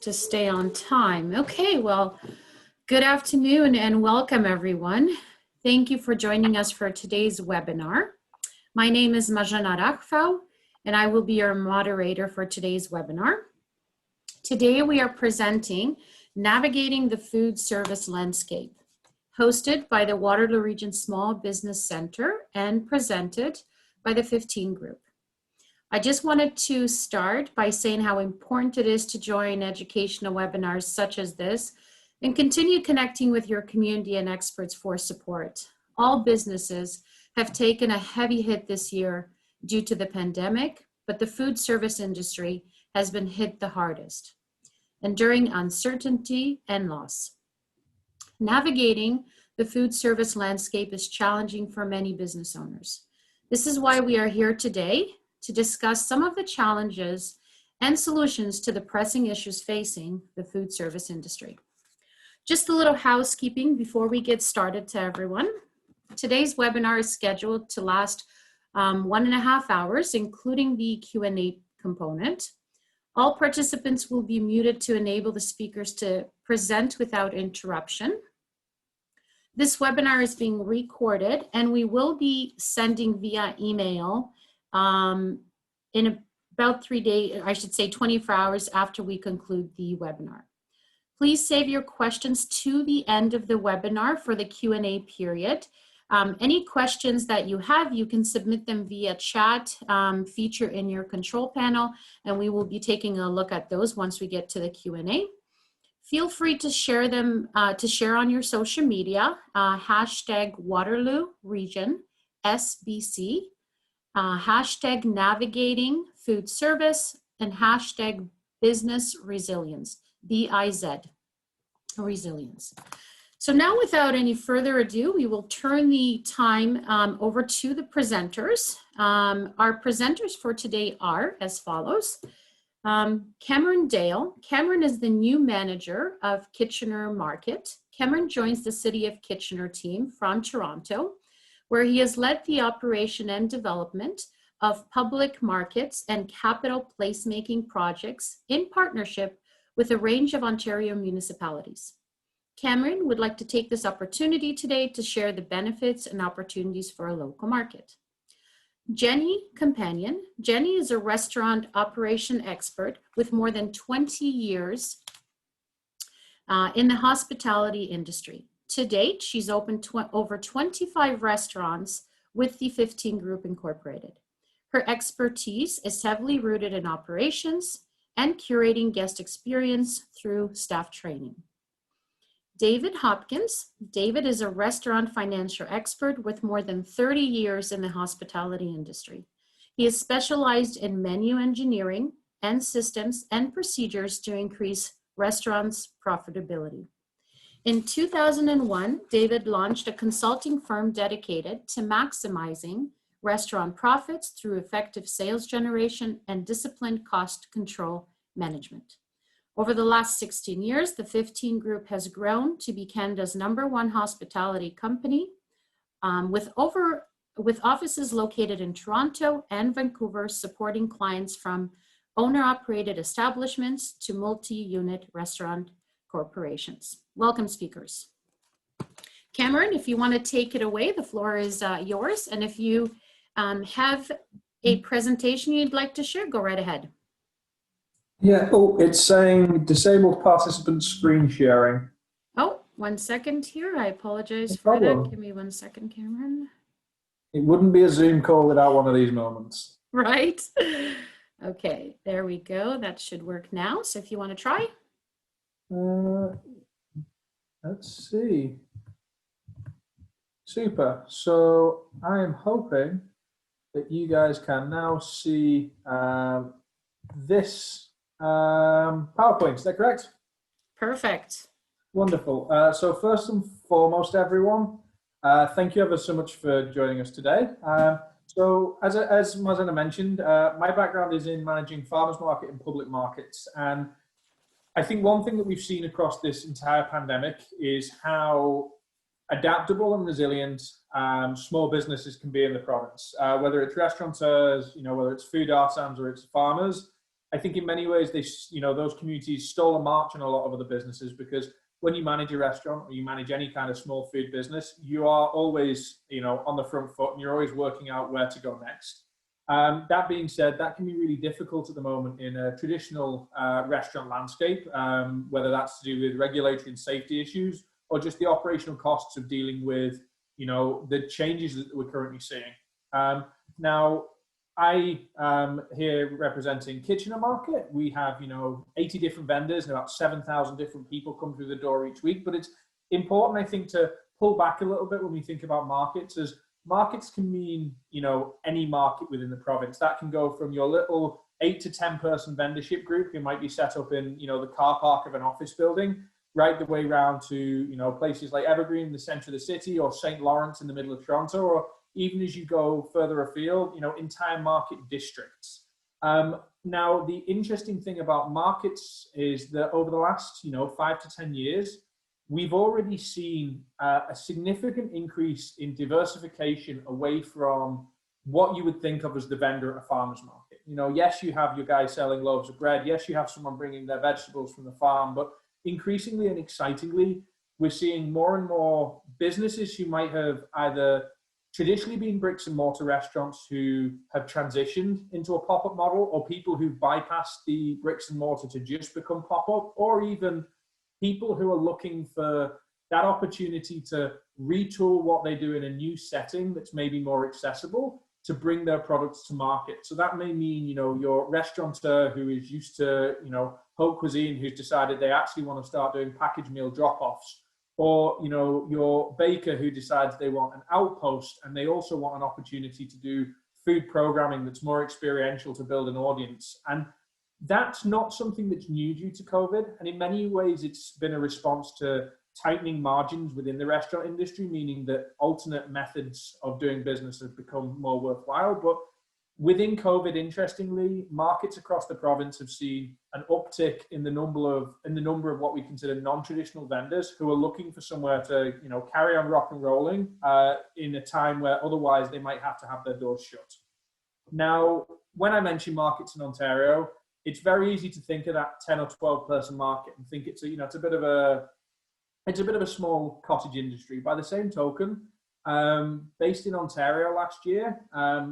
to stay on time. Okay, well, good afternoon and welcome everyone. Thank you for joining us for today's webinar. My name is Majana Rakfau and I will be your moderator for today's webinar. Today we are presenting Navigating the Food Service Landscape, hosted by the Waterloo Region Small Business Center and presented by the 15 Group. I just wanted to start by saying how important it is to join educational webinars such as this and continue connecting with your community and experts for support. All businesses have taken a heavy hit this year due to the pandemic, but the food service industry has been hit the hardest, enduring uncertainty and loss. Navigating the food service landscape is challenging for many business owners. This is why we are here today to discuss some of the challenges and solutions to the pressing issues facing the food service industry. Just a little housekeeping before we get started to everyone. Today's webinar is scheduled to last 1.5 hours, including the Q&A component. All participants will be muted to enable the speakers to present without interruption. This webinar is being recorded and we will be sending via email in about 3 days, I should say 24 hours after we conclude the webinar. Please save your questions to the end of the webinar for the Q&A period. Any questions that you have, you can submit them via chat feature in your control panel, and we will be taking a look at those once we get to the Q&A. Feel free to share them, share on your social media, hashtag Waterloo Region SBC, hashtag Navigating Food Service, and hashtag Business Resilience, BIZ, Resilience. So now without any further ado, we will turn the time over to the presenters. Our presenters for today are as follows. Cameron Dale. Cameron is the new manager of Kitchener Market. Cameron joins the City of Kitchener team from Toronto, where he has led the operation and development of public markets and capital placemaking projects in partnership with a range of Ontario municipalities. Cameron would like to take this opportunity today to share the benefits and opportunities for a local market. Jenny Companion. Jenny is a restaurant operation expert with more than 20 years in the hospitality industry. To date, she's opened over 25 restaurants with the 15 Group Incorporated. Her expertise is heavily rooted in operations and curating guest experience through staff training. David Hopkins. David is a restaurant financial expert with more than 30 years in the hospitality industry. He is specialized in menu engineering and systems and procedures to increase restaurants' profitability. In 2001, David launched a consulting firm dedicated to maximizing restaurant profits through effective sales generation and disciplined cost control management. Over the last 16 years, the 15 Group has grown to be Canada's #1 hospitality company with offices located in Toronto and Vancouver, supporting clients from owner-operated establishments to multi-unit restaurant corporations. Welcome, speakers. Cameron, if you want to take it away, the floor is yours. And if you have a presentation you'd like to share, go right ahead. Yeah, oh, it's saying disabled participant screen sharing. Oh, 1 second here. I apologize for that. Give me 1 second, Cameron. It wouldn't be a Zoom call without one of these moments. Right. Okay, there we go. That should work now. So if you want to try. Let's see. Super. So I am hoping that you guys can now see this PowerPoint. Is that correct? Perfect. Wonderful. So first and foremost, everyone, thank you ever so much for joining us today. So as Mazana mentioned, my background is in managing farmers market and public markets. And I think one thing that we've seen across this entire pandemic is how adaptable and resilient small businesses can be in the province, whether it's restaurateurs, whether it's food artisans or it's farmers. I think in many ways, those communities stole a march on a lot of other businesses, because when you manage a restaurant or you manage any kind of small food business, you are always, on the front foot, and you're always working out where to go next. That being said, that can be really difficult at the moment in a traditional restaurant landscape, whether that's to do with regulatory and safety issues or just the operational costs of dealing with, the changes that we're currently seeing. Now, I am here representing Kitchener Market. We have, 80 different vendors and about 7,000 different people come through the door each week. But it's important, I think, to pull back a little bit when we think about markets, as markets can mean, any market within the province. That can go from your little 8 to 10 person vendorship group who might be set up in, the car park of an office building, right the way around to, places like Evergreen in the center of the city, or St. Lawrence in the middle of Toronto, or even as you go further afield, entire market districts. Now, the interesting thing about markets is that over the last, 5 to 10 years, we've already seen a significant increase in diversification away from what you would think of as the vendor at a farmer's market. Yes, you have your guy selling loaves of bread. Yes, you have someone bringing their vegetables from the farm, but increasingly and excitingly, we're seeing more and more businesses who might have either traditionally been bricks and mortar restaurants who have transitioned into a pop-up model, or people who've bypassed the bricks and mortar to just become pop-up, or even people who are looking for that opportunity to retool what they do in a new setting that's maybe more accessible to bring their products to market. So that may mean, your restaurateur who is used to, haute cuisine, who's decided they actually want to start doing packaged meal drop-offs, or, your baker who decides they want an outpost and they also want an opportunity to do food programming that's more experiential to build an audience. And that's not something that's new due to COVID. And in many ways, it's been a response to tightening margins within the restaurant industry, meaning that alternate methods of doing business have become more worthwhile. But within COVID, interestingly, markets across the province have seen an uptick in the number of what we consider non-traditional vendors who are looking for somewhere to, carry on rock and rolling in a time where otherwise they might have to have their doors shut. Now, when I mention markets in Ontario, it's very easy to think of that 10 or 12 person market and think it's a bit of a small cottage industry. By the same token, based in Ontario last year,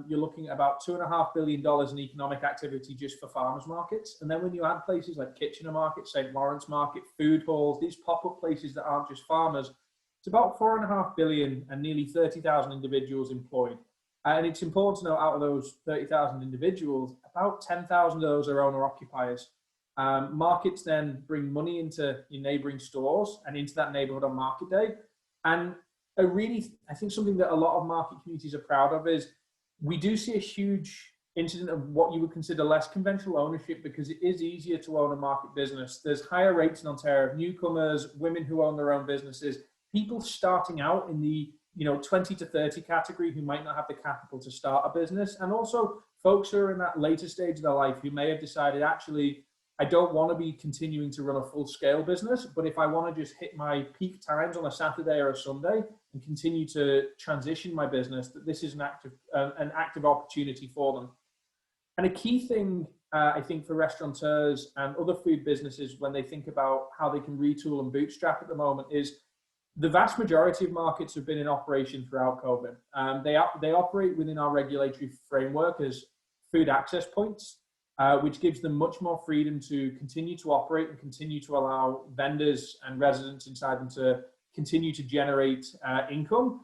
you're looking at about $2.5 billion in economic activity just for farmers markets. And then when you add places like Kitchener Market, St. Lawrence Market, food halls, these pop-up places that aren't just farmers, it's about $4.5 billion and nearly 30,000 individuals employed. And it's important to know, out of those 30,000 individuals, about 10,000 of those are owner-occupiers. Markets then bring money into your neighboring stores and into that neighborhood on market day. And I think something that a lot of market communities are proud of is we do see a huge incident of what you would consider less conventional ownership, because it is easier to own a market business. There's higher rates in Ontario of newcomers, women who own their own businesses, people starting out in the 20 to 30 category who might not have the capital to start a business, and also folks who are in that later stage of their life who may have decided, actually, I don't want to be continuing to run a full-scale business, but if I want to just hit my peak times on a Saturday or a Sunday and continue to transition my business, that this is an active opportunity for them. And a key thing, I think, for restaurateurs and other food businesses when they think about how they can retool and bootstrap at the moment is the vast majority of markets have been in operation throughout COVID. They operate within our regulatory framework as food access points, which gives them much more freedom to continue to operate and continue to allow vendors and residents inside them to continue to generate income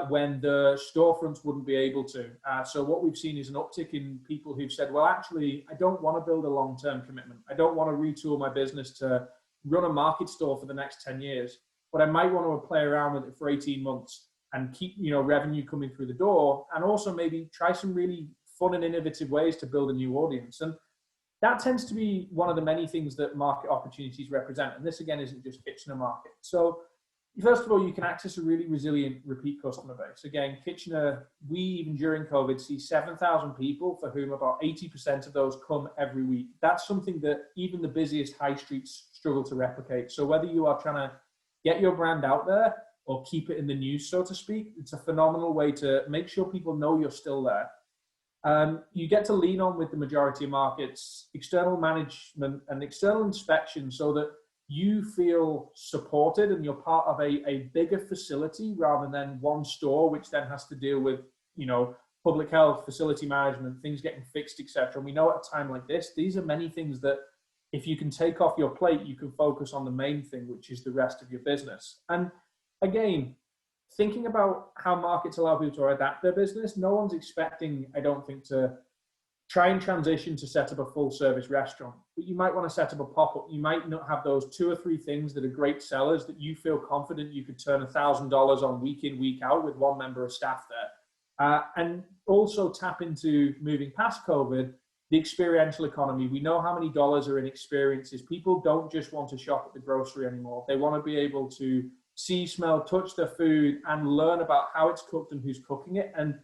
when the storefronts wouldn't be able to. So what we've seen is an uptick in people who've said, well, actually, I don't want to build a long-term commitment. I don't want to retool my business to run a market store for the next 10 years. But I might want to play around with it for 18 months and keep, revenue coming through the door, and also maybe try some really fun and innovative ways to build a new audience. And that tends to be one of the many things that market opportunities represent. And this, again, isn't just Kitchener Market. So first of all, you can access a really resilient repeat customer base. Again, Kitchener, we, even during COVID, see 7,000 people for whom about 80% of those come every week. That's something that even the busiest high streets struggle to replicate. So whether you are trying to get your brand out there or keep it in the news, so to speak, it's a phenomenal way to make sure people know you're still there. you get to lean on with the majority of markets, external management and external inspection so that you feel supported and you're part of a bigger facility rather than one store, which then has to deal with, public health, facility management, things getting fixed, etc. And we know at a time like this, these are many things that if you can take off your plate, you can focus on the main thing, which is the rest of your business. And again, thinking about how markets allow people to adapt their business, no one's expecting, I don't think, to try and transition to set up a full service restaurant. But you might want to set up a pop-up. You might not have those 2 or 3 things that are great sellers that you feel confident you could turn $1,000 on week in, week out with one member of staff there. And also tap into, moving past COVID, the experiential economy. We know how many dollars are in experiences. People don't just want to shop at the grocery anymore. They want to be able to see, smell, touch their food and learn about how it's cooked and who's cooking it. And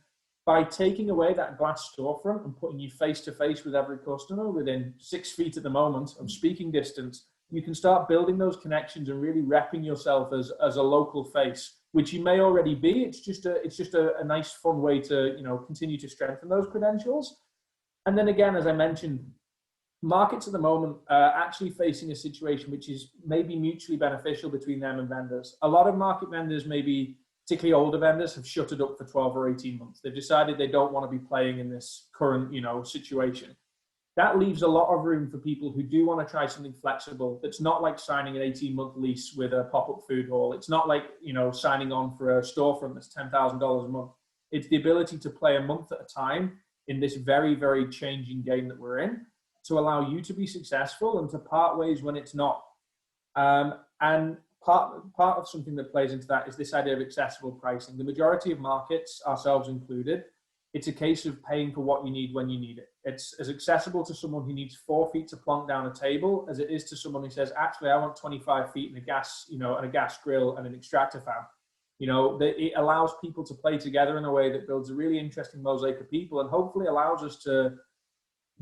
by taking away that glass storefront and putting you face to face with every customer within 6 feet at the moment of speaking distance, you can start building those connections and really repping yourself as a local face, which you may already be. It's just a nice, fun way to continue to strengthen those credentials. And then again, as I mentioned, markets at the moment are actually facing a situation which is maybe mutually beneficial between them and vendors. A lot of market vendors, maybe particularly older vendors, have shuttered up for 12 or 18 months. They've decided they don't want to be playing in this current situation. That leaves a lot of room for people who do want to try something flexible. That's not like signing an 18-month lease with a pop-up food hall. It's not like signing on for a storefront that's $10,000 a month. It's the ability to play a month at a time in this very, very changing game that we're in, to allow you to be successful and to part ways when it's not. And part of something that plays into that is this idea of accessible pricing. The majority of markets, ourselves included, it's a case of paying for what you need when you need it. It's as accessible to someone who needs 4 feet to plonk down a table as it is to someone who says, actually, I want 25 feet and a gas, and a gas grill and an extractor fan. It allows people to play together in a way that builds a really interesting mosaic of people and hopefully allows us to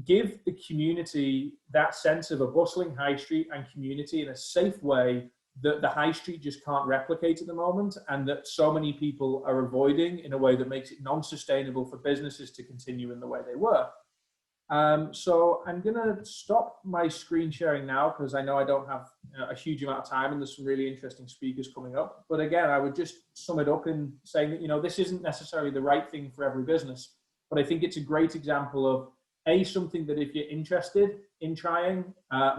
give the community that sense of a bustling high street and community in a safe way that the high street just can't replicate at the moment, and that so many people are avoiding in a way that makes it non-sustainable for businesses to continue in the way they were. So I'm gonna stop my screen sharing now because I know I don't have a huge amount of time and there's some really interesting speakers coming up. But again, I would just sum it up in saying that, this isn't necessarily the right thing for every business, but I think it's a great example of something that if you're interested in trying,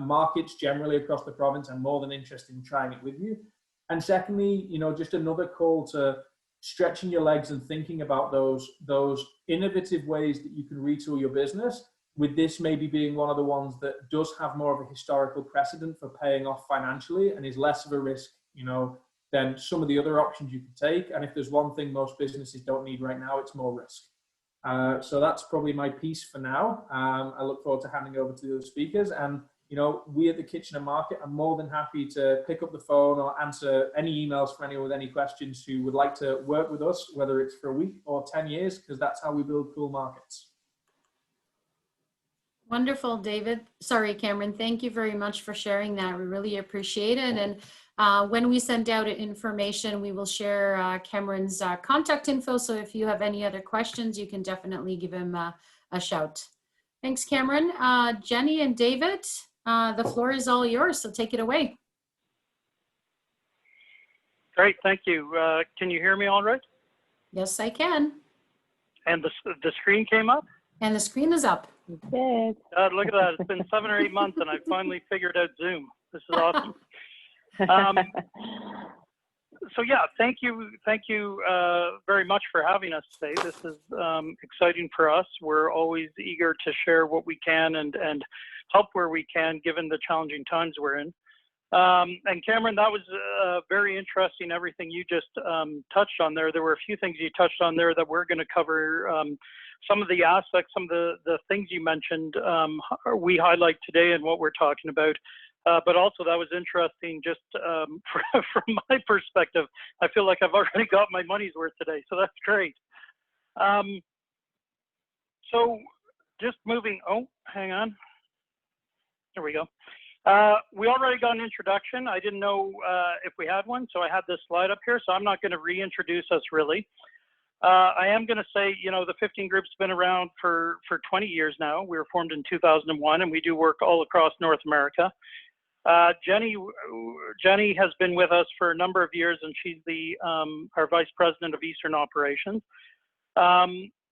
markets generally across the province are more than interested in trying it with you. And secondly, just another call to stretching your legs and thinking about those innovative ways that you can retool your business, with this maybe being one of the ones that does have more of a historical precedent for paying off financially and is less of a risk, than some of the other options you could take. And if there's one thing most businesses don't need right now, it's more risk. So that's probably my piece for now. I look forward to handing over to the other speakers. And, we at the Kitchen and Market are more than happy to pick up the phone or answer any emails from anyone with any questions who would like to work with us, whether it's for a week or 10 years, because that's how we build cool markets. Wonderful, David. Sorry, Cameron. Thank you very much for sharing that. We really appreciate it. And when we send out information, we will share Cameron's contact info. So if you have any other questions, you can definitely give him a shout. Thanks, Cameron. Jenny and David, the floor is all yours. So take it away. Great. Thank you. Can you hear me all right? Yes, I can. And the screen came up? And the screen is up. Good. Look at that. It's been 7 or 8 months and I finally figured out Zoom. This is awesome. So yeah, thank you very much for having us today. This is exciting for us. We're always eager to share what we can and help where we can, given the challenging times we're in. And Cameron, that was very interesting, everything you just touched on there. There were a few things you touched on there that we're going to cover. Some of the aspects, some of the things you mentioned, we highlight today and what we're talking about. But also that was interesting just from my perspective. I feel like I've already got my money's worth today, so that's great. So just moving, hang on. There we go. We already got an introduction. I didn't know if we had one, so I had this slide up here, so I'm not going to reintroduce us really. I am going to say, you know, the 15 group's been around for 20 years now. We were formed in 2001, and we do work all across North America. Jenny has been with us for a number of years, and she's our Vice President of Eastern Operations.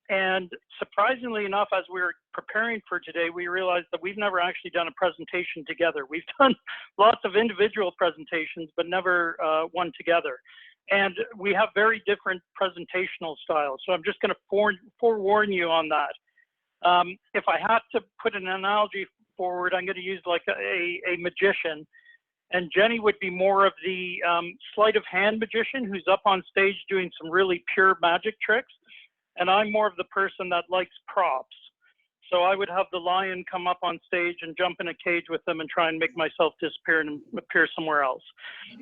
And surprisingly enough, as we were preparing for today, we realized that we've never actually done a presentation together. We've done lots of individual presentations, but never one together. And we have very different presentational styles. So I'm just going to forewarn you on that. If I had to put an analogy forward, I'm going to use like a magician. And Jenny would be more of the sleight of hand magician who's up on stage doing some really pure magic tricks. And I'm more of the person that likes props. So I would have the lion come up on stage and jump in a cage with them and try and make myself disappear and appear somewhere else.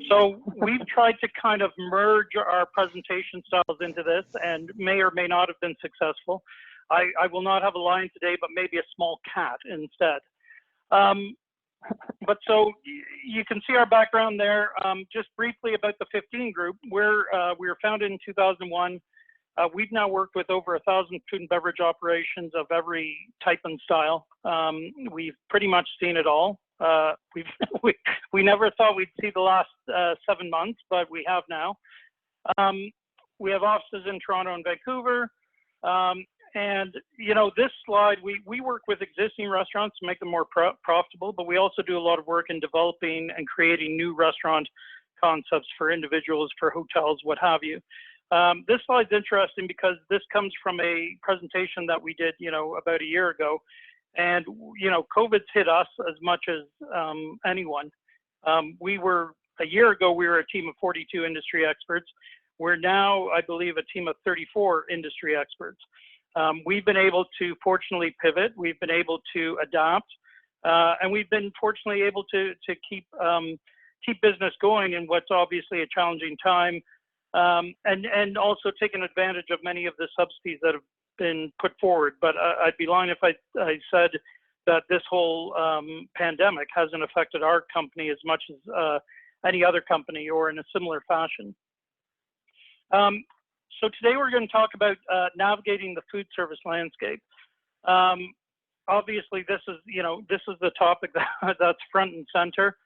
So we've tried to kind of merge our presentation styles into this, and may or may not have been successful. I will not have a lion today, but maybe a small cat instead. But so you can see our background there. Just briefly about the 15 group, we were founded in 2001. We've now worked with over 1,000 food and beverage operations of every type and style. We've pretty much seen it all. We never thought we'd see the last 7 months, but we have now. We have offices in Toronto and Vancouver. And, you know, this slide, we work with existing restaurants to make them more profitable, but we also do a lot of work in developing and creating new restaurant concepts for individuals, for hotels, what have you. This slide's interesting because this comes from a presentation that we did, you know, about a year ago. And, you know, COVID's hit us as much as anyone. A year ago, we were a team of 42 industry experts. We're now, I believe, a team of 34 industry experts. We've been able to fortunately pivot. We've been able to adapt. And we've been fortunately able to keep business going in what's obviously a challenging time. And also taking advantage of many of the subsidies that have been put forward. But I'd be lying if I said that this whole pandemic hasn't affected our company as much as any other company or in a similar fashion. So today we're going to talk about navigating the food service landscape. Obviously, this is the topic that's front and center.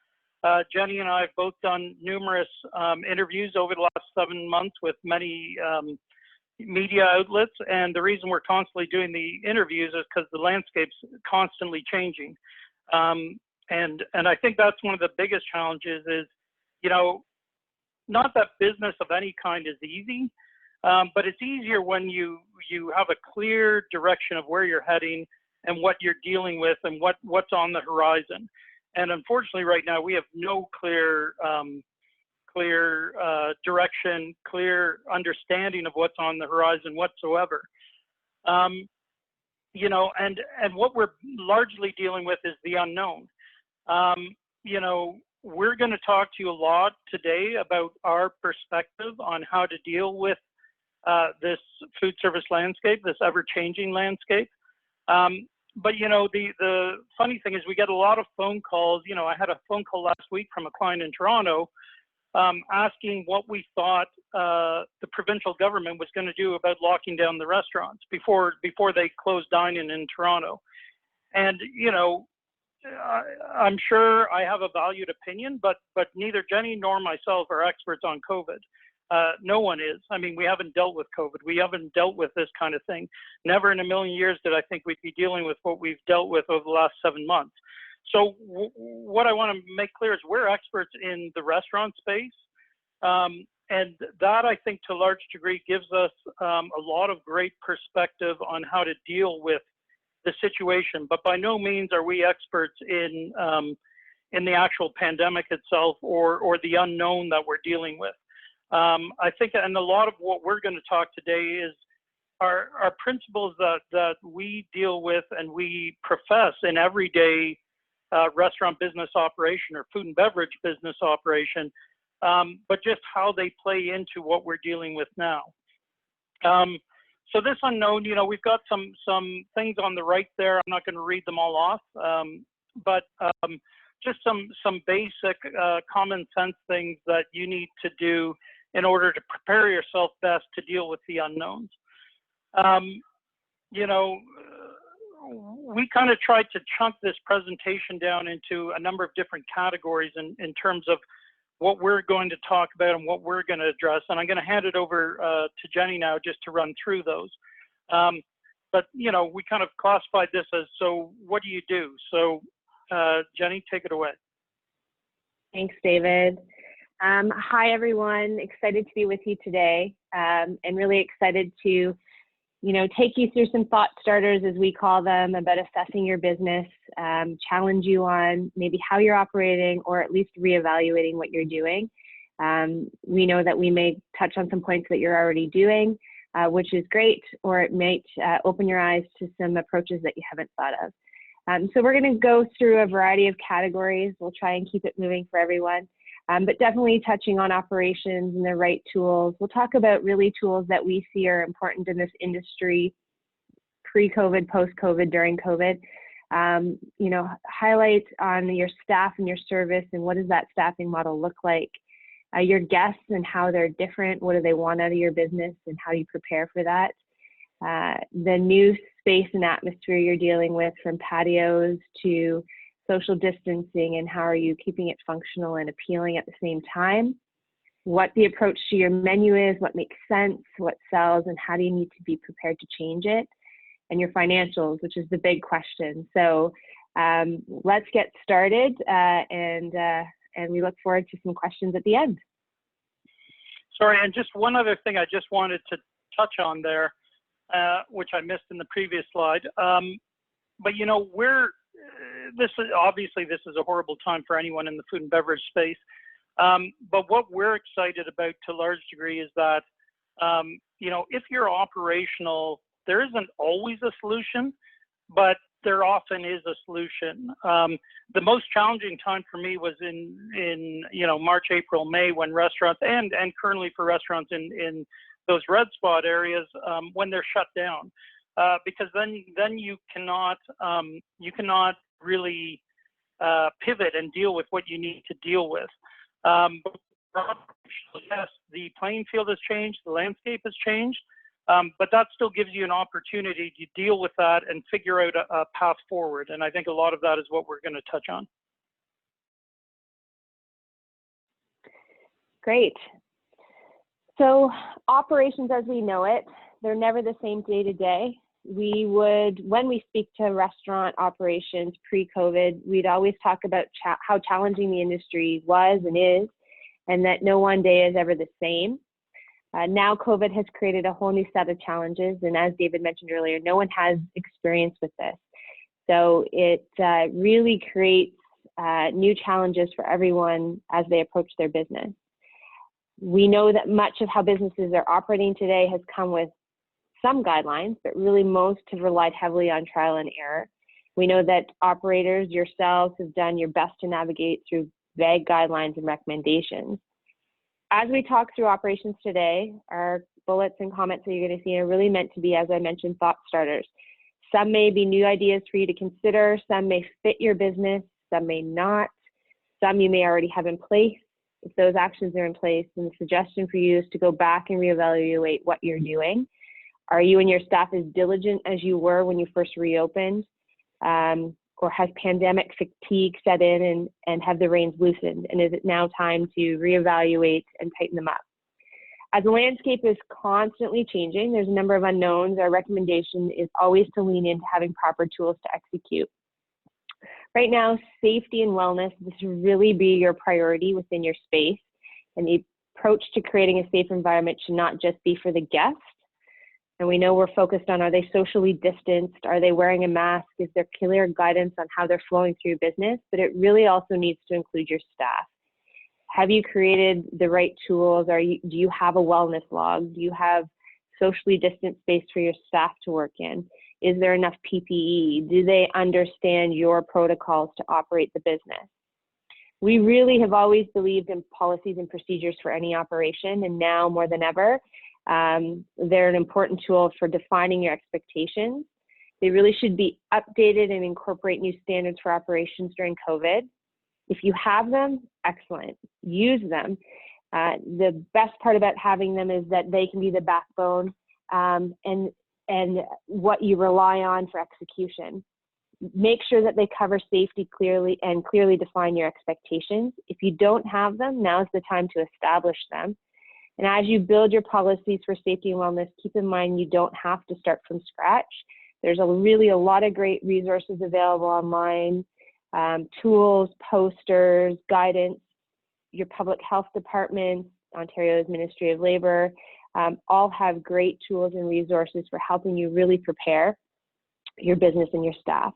Jenny and I have both done numerous interviews over the last 7 months with many media outlets, and the reason we're constantly doing the interviews is because the landscape's constantly changing. And I think that's one of the biggest challenges is, you know, not that business of any kind is easy, but it's easier when you have a clear direction of where you're heading and what you're dealing with and what's on the horizon. And unfortunately, right now, we have no clear direction, clear understanding of what's on the horizon whatsoever. You know, and what we're largely dealing with is the unknown. You know, we're going to talk to you a lot today about our perspective on how to deal with this food service landscape, this ever-changing landscape. But, you know, the funny thing is we get a lot of phone calls. You know, I had a phone call last week from a client in Toronto asking what we thought the provincial government was going to do about locking down the restaurants before they closed dining in Toronto. And, you know, I'm sure I have a valued opinion, but neither Jenny nor myself are experts on COVID. No one is. I mean, we haven't dealt with COVID. We haven't dealt with this kind of thing. Never in a million years did I think we'd be dealing with what we've dealt with over the last 7 months. So what I want to make clear is we're experts in the restaurant space. And that, I think, to a large degree, gives us a lot of great perspective on how to deal with the situation. But by no means are we experts in the actual pandemic itself or the unknown that we're dealing with. I think, and a lot of what we're going to talk today is our principles that we deal with and we profess in everyday restaurant business operation or food and beverage business operation, but just how they play into what we're dealing with now. So this unknown, you know, we've got some things on the right there. I'm not going to read them all off, but just some basic common sense things that you need to do in order to prepare yourself best to deal with the unknowns. You know, we kind of tried to chunk this presentation down into a number of different categories in terms of what we're going to talk about and what we're going to address. And I'm going to hand it over to Jenny now just to run through those. But, you know, we kind of classified this as, so what do you do? So Jenny, take it away. Thanks, David. Hi, everyone. Excited to be with you today, and really excited to, you know, take you through some thought starters, as we call them, about assessing your business, challenge you on maybe how you're operating, or at least reevaluating what you're doing. We know that we may touch on some points that you're already doing, which is great, or it might open your eyes to some approaches that you haven't thought of. So we're going to go through a variety of categories. We'll try and keep it moving for everyone. But definitely touching on operations and the right tools. We'll talk about really tools that we see are important in this industry, pre-COVID, post-COVID, during COVID. You know, highlight on your staff and your service and what does that staffing model look like. Your guests and how they're different, what do they want out of your business and how do you prepare for that. The new space and atmosphere you're dealing with, from patios to social distancing, and how are you keeping it functional and appealing at the same time. What the approach to your menu is, what makes sense, what sells, and how do you need to be prepared to change it. And your financials, which is the big question. So let's get started, and we look forward to some questions at the end. Sorry, and just one other thing I just wanted to touch on there, which I missed in the previous slide. But you know, this is a horrible time for anyone in the food and beverage space. But what we're excited about to a large degree is that, you know, if you're operational, there isn't always a solution, but there often is a solution. The most challenging time for me was in you know, March, April, May, when restaurants and currently for restaurants in those red spot areas, when they're shut down, because then you cannot really pivot and deal with what you need to deal with. Yes, the playing field has changed, the landscape has changed, but that still gives you an opportunity to deal with that and figure out a path forward. And I think a lot of that is what we're going to touch on. Great. So operations as we know it, they're never the same day to day. When we speak to restaurant operations pre-COVID, we'd always talk about how challenging the industry was and is, and that no one day is ever the same. Now COVID has created a whole new set of challenges, and as David mentioned earlier, no one has experience with this. So it really creates new challenges for everyone as they approach their business. We know that much of how businesses are operating today has come with some guidelines, but really most have relied heavily on trial and error. We know that operators, yourselves, have done your best to navigate through vague guidelines and recommendations. As we talk through operations today, our bullets and comments that you're going to see are really meant to be, as I mentioned, thought starters. Some may be new ideas for you to consider, some may fit your business, some may not, some you may already have in place. If those actions are in place, then the suggestion for you is to go back and reevaluate what you're doing. Are you and your staff as diligent as you were when you first reopened? Or has pandemic fatigue set in and have the reins loosened? And is it now time to reevaluate and tighten them up? As the landscape is constantly changing, there's a number of unknowns. Our recommendation is always to lean into having proper tools to execute. Right now, safety and wellness, this should really be your priority within your space. And the approach to creating a safe environment should not just be for the guest. And we know we're focused on, are they socially distanced? Are they wearing a mask? Is there clear guidance on how they're flowing through business? But it really also needs to include your staff. Have you created the right tools? Do you have a wellness log? Do you have socially distant space for your staff to work in? Is there enough PPE? Do they understand your protocols to operate the business? We really have always believed in policies and procedures for any operation, and now more than ever, they're an important tool for defining your expectations. They really should be updated and incorporate new standards for operations during COVID. If you have them, excellent, use them. The best part about having them is that they can be the backbone and what you rely on for execution. Make sure that they cover safety clearly and clearly define your expectations. If you don't have them, now's the time to establish them. And as you build your policies for safety and wellness, keep in mind you don't have to start from scratch. There's really a lot of great resources available online, tools, posters, guidance. Your public health department, Ontario's Ministry of Labour, all have great tools and resources for helping you really prepare your business and your staff.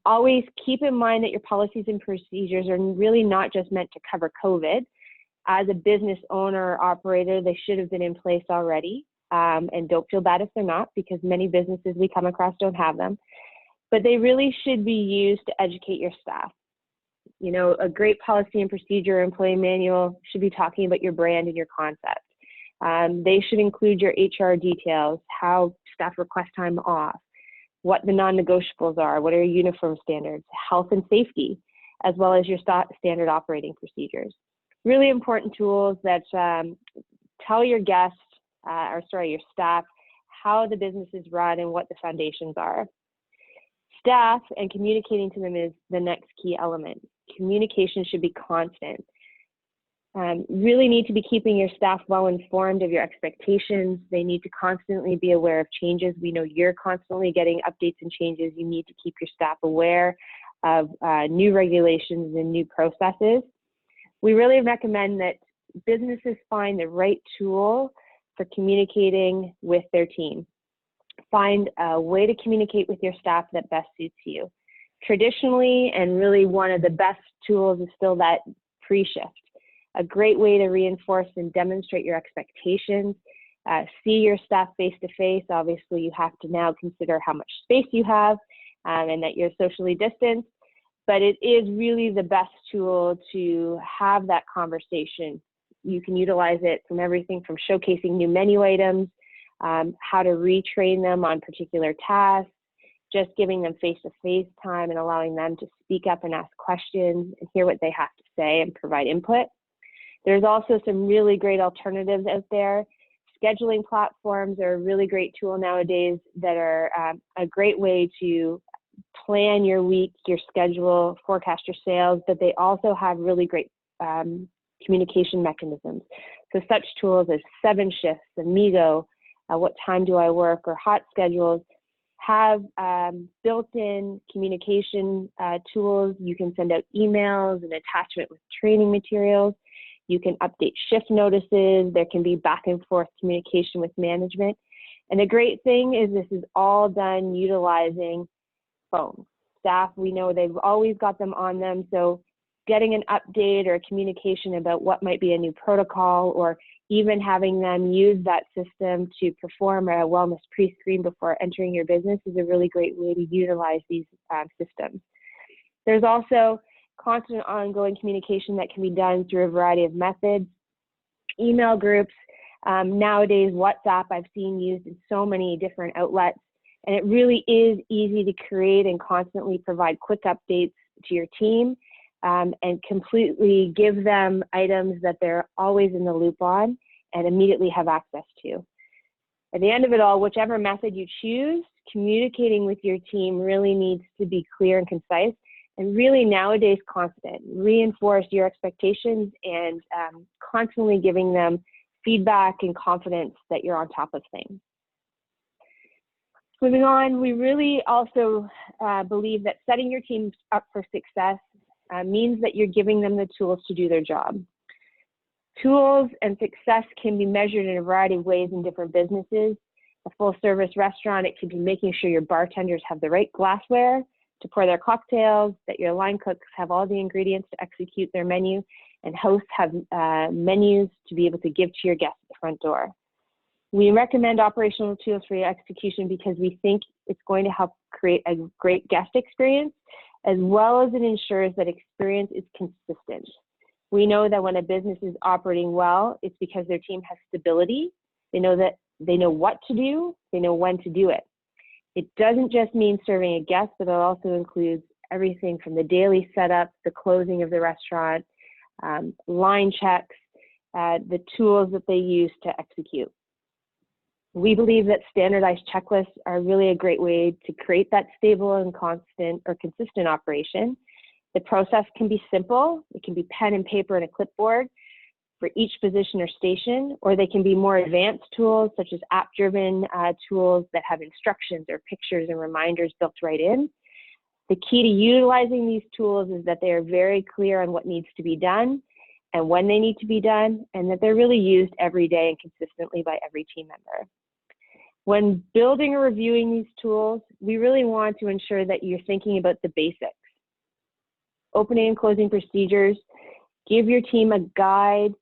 Always keep in mind that your policies and procedures are really not just meant to cover COVID. As a business owner or operator, they should have been in place already. And don't feel bad if they're not, because many businesses we come across don't have them. But they really should be used to educate your staff. You know, a great policy and procedure employee manual should be talking about your brand and your concept. They should include your HR details, how staff request time off, what the non-negotiables are, what are your uniform standards, health and safety, as well as your standard operating procedures. Really important tools that tell your guests, your staff, how the business is run and what the foundations are. Staff and communicating to them is the next key element. Communication should be constant. Really need to be keeping your staff well informed of your expectations. They need to constantly be aware of changes. We know you're constantly getting updates and changes. You need to keep your staff aware of new regulations and new processes. We really recommend that businesses find the right tool for communicating with their team. Find a way to communicate with your staff that best suits you. Traditionally, and really one of the best tools is still that pre-shift. A great way to reinforce and demonstrate your expectations. See your staff face to face. Obviously, you have to now consider how much space you have and that you're socially distanced. But it is really the best tool to have that conversation. You can utilize it from everything from showcasing new menu items, how to retrain them on particular tasks, just giving them face-to-face time and allowing them to speak up and ask questions and hear what they have to say and provide input. There's also some really great alternatives out there. Scheduling platforms are a really great tool nowadays that are a great way to plan your week, your schedule, forecast your sales, but they also have really great communication mechanisms. So such tools as 7 Shifts, Amigo, What Time Do I Work, or Hot Schedules have built-in communication tools. You can send out emails and attachment with training materials. You can update shift notices. There can be back and forth communication with management. And the great thing is this is all done utilizing phones. Staff, we know they've always got them on them. So getting an update or a communication about what might be a new protocol, or even having them use that system to perform a wellness pre-screen before entering your business is a really great way to utilize these systems. There's also constant ongoing communication that can be done through a variety of methods. Email groups, nowadays WhatsApp I've seen used in so many different outlets, and it really is easy to create and constantly provide quick updates to your team and completely give them items that they're always in the loop on and immediately have access to. At the end of it all, whichever method you choose, communicating with your team really needs to be clear and concise, and really nowadays constant. Reinforce your expectations and constantly giving them feedback and confidence that you're on top of things. Moving on, we really also believe that setting your teams up for success means that you're giving them the tools to do their job. Tools and success can be measured in a variety of ways in different businesses. A full service restaurant, it could be making sure your bartenders have the right glassware to pour their cocktails, that your line cooks have all the ingredients to execute their menu, and hosts have menus to be able to give to your guests at the front door. We recommend operational tools for your execution because we think it's going to help create a great guest experience, as well as it ensures that experience is consistent. We know that when a business is operating well, it's because their team has stability. They know what to do, they know when to do it. It doesn't just mean serving a guest, but it also includes everything from the daily setup, the closing of the restaurant, line checks, the tools that they use to execute. We believe that standardized checklists are really a great way to create that stable and constant or consistent operation. The process can be simple. It can be pen and paper and a clipboard for each position or station, or they can be more advanced tools such as app-driven tools that have instructions or pictures and reminders built right in. The key to utilizing these tools is that they are very clear on what needs to be done and when they need to be done, and that they're really used every day and consistently by every team member. When building or reviewing these tools, we really want to ensure that you're thinking about the basics. Opening and closing procedures, give your team a guide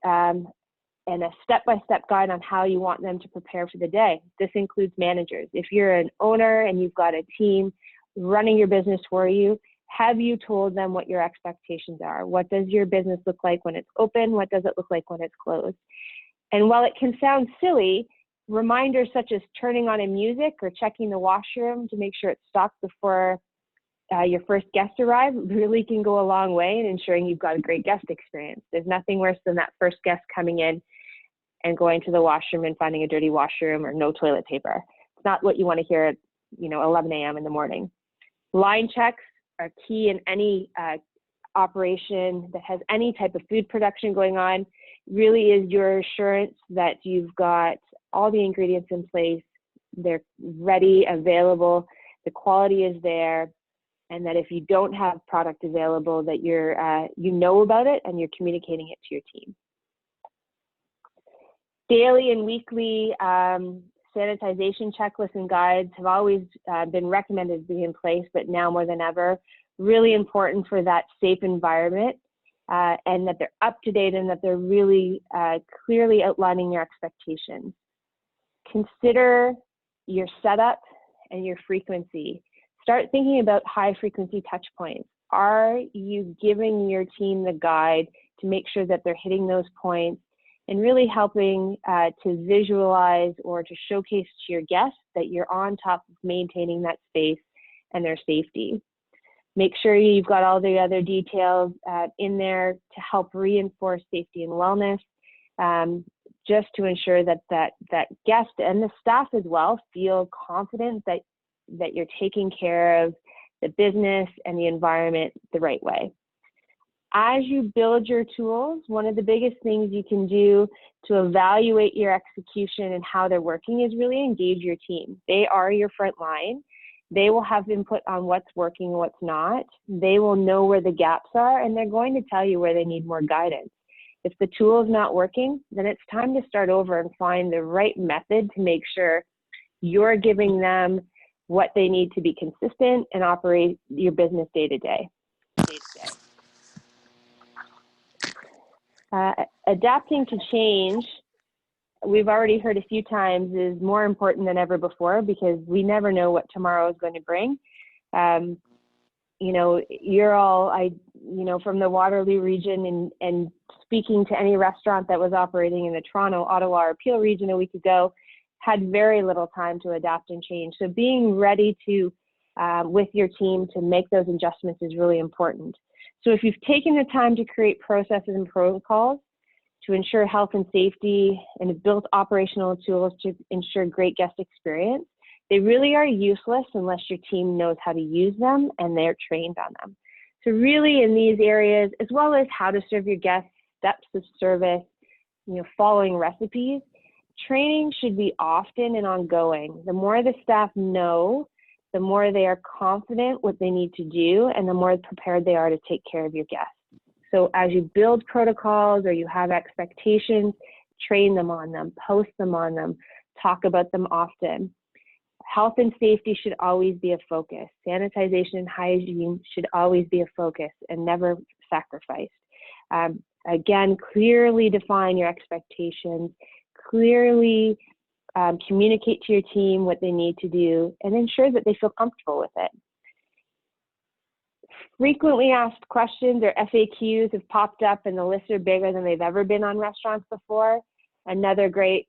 and a step-by-step guide on how you want them to prepare for the day. This includes managers. If you're an owner and you've got a team running your business for you, have you told them what your expectations are? What does your business look like when it's open? What does it look like when it's closed? And while it can sound silly, reminders such as turning on a music or checking the washroom to make sure it's stocked before your first guest arrive really can go a long way in ensuring you've got a great guest experience. There's nothing worse than that first guest coming in and going to the washroom and finding a dirty washroom or no toilet paper. It's not what you want to hear at 11 a.m. in the morning. Line checks are key in any operation that has any type of food production going on. Really is your assurance that you've got all the ingredients in place, they're ready, available, the quality is there, and that if you don't have product available, that you know about it and you're communicating it to your team. Daily and weekly sanitization checklists and guides have always been recommended to be in place, but now more than ever, really important for that safe environment and that they're up to date and that they're really clearly outlining your expectations. Consider your setup and your frequency. Start thinking about high frequency touch points. Are you giving your team the guide to make sure that they're hitting those points and really helping to visualize or to showcase to your guests that you're on top of maintaining that space and their safety? Make sure you've got all the other details in there to help reinforce safety and wellness, just to ensure that guest and the staff as well feel confident that you're taking care of the business and the environment the right way. As you build your tools, one of the biggest things you can do to evaluate your execution and how they're working is really engage your team. They are your front line. They will have input on what's working and what's not. They will know where the gaps are, and they're going to tell you where they need more guidance. If the tool is not working, then it's time to start over and find the right method to make sure you're giving them what they need to be consistent and operate your business day to day. Adapting to change, we've already heard a few times, is more important than ever before because we never know what tomorrow is going to bring. You're all, from the Waterloo region and speaking to any restaurant that was operating in the Toronto, Ottawa, or Peel region a week ago, had very little time to adapt and change. So being ready to, with your team, to make those adjustments is really important. So if you've taken the time to create processes and protocols to ensure health and safety and have built operational tools to ensure great guest experience, they really are useless unless your team knows how to use them and they're trained on them. So really in these areas, as well as how to serve your guests, steps of service, following recipes, training should be often and ongoing. The more the staff know, the more they are confident what they need to do and the more prepared they are to take care of your guests. So as you build protocols or you have expectations, train them on them, post them on them, talk about them often. Health and safety should always be a focus. Sanitization and hygiene should always be a focus and never sacrificed. Again, clearly define your expectations, clearly communicate to your team what they need to do, and ensure that they feel comfortable with it. Frequently asked questions or FAQs have popped up, and the lists are bigger than they've ever been on restaurants before. Another great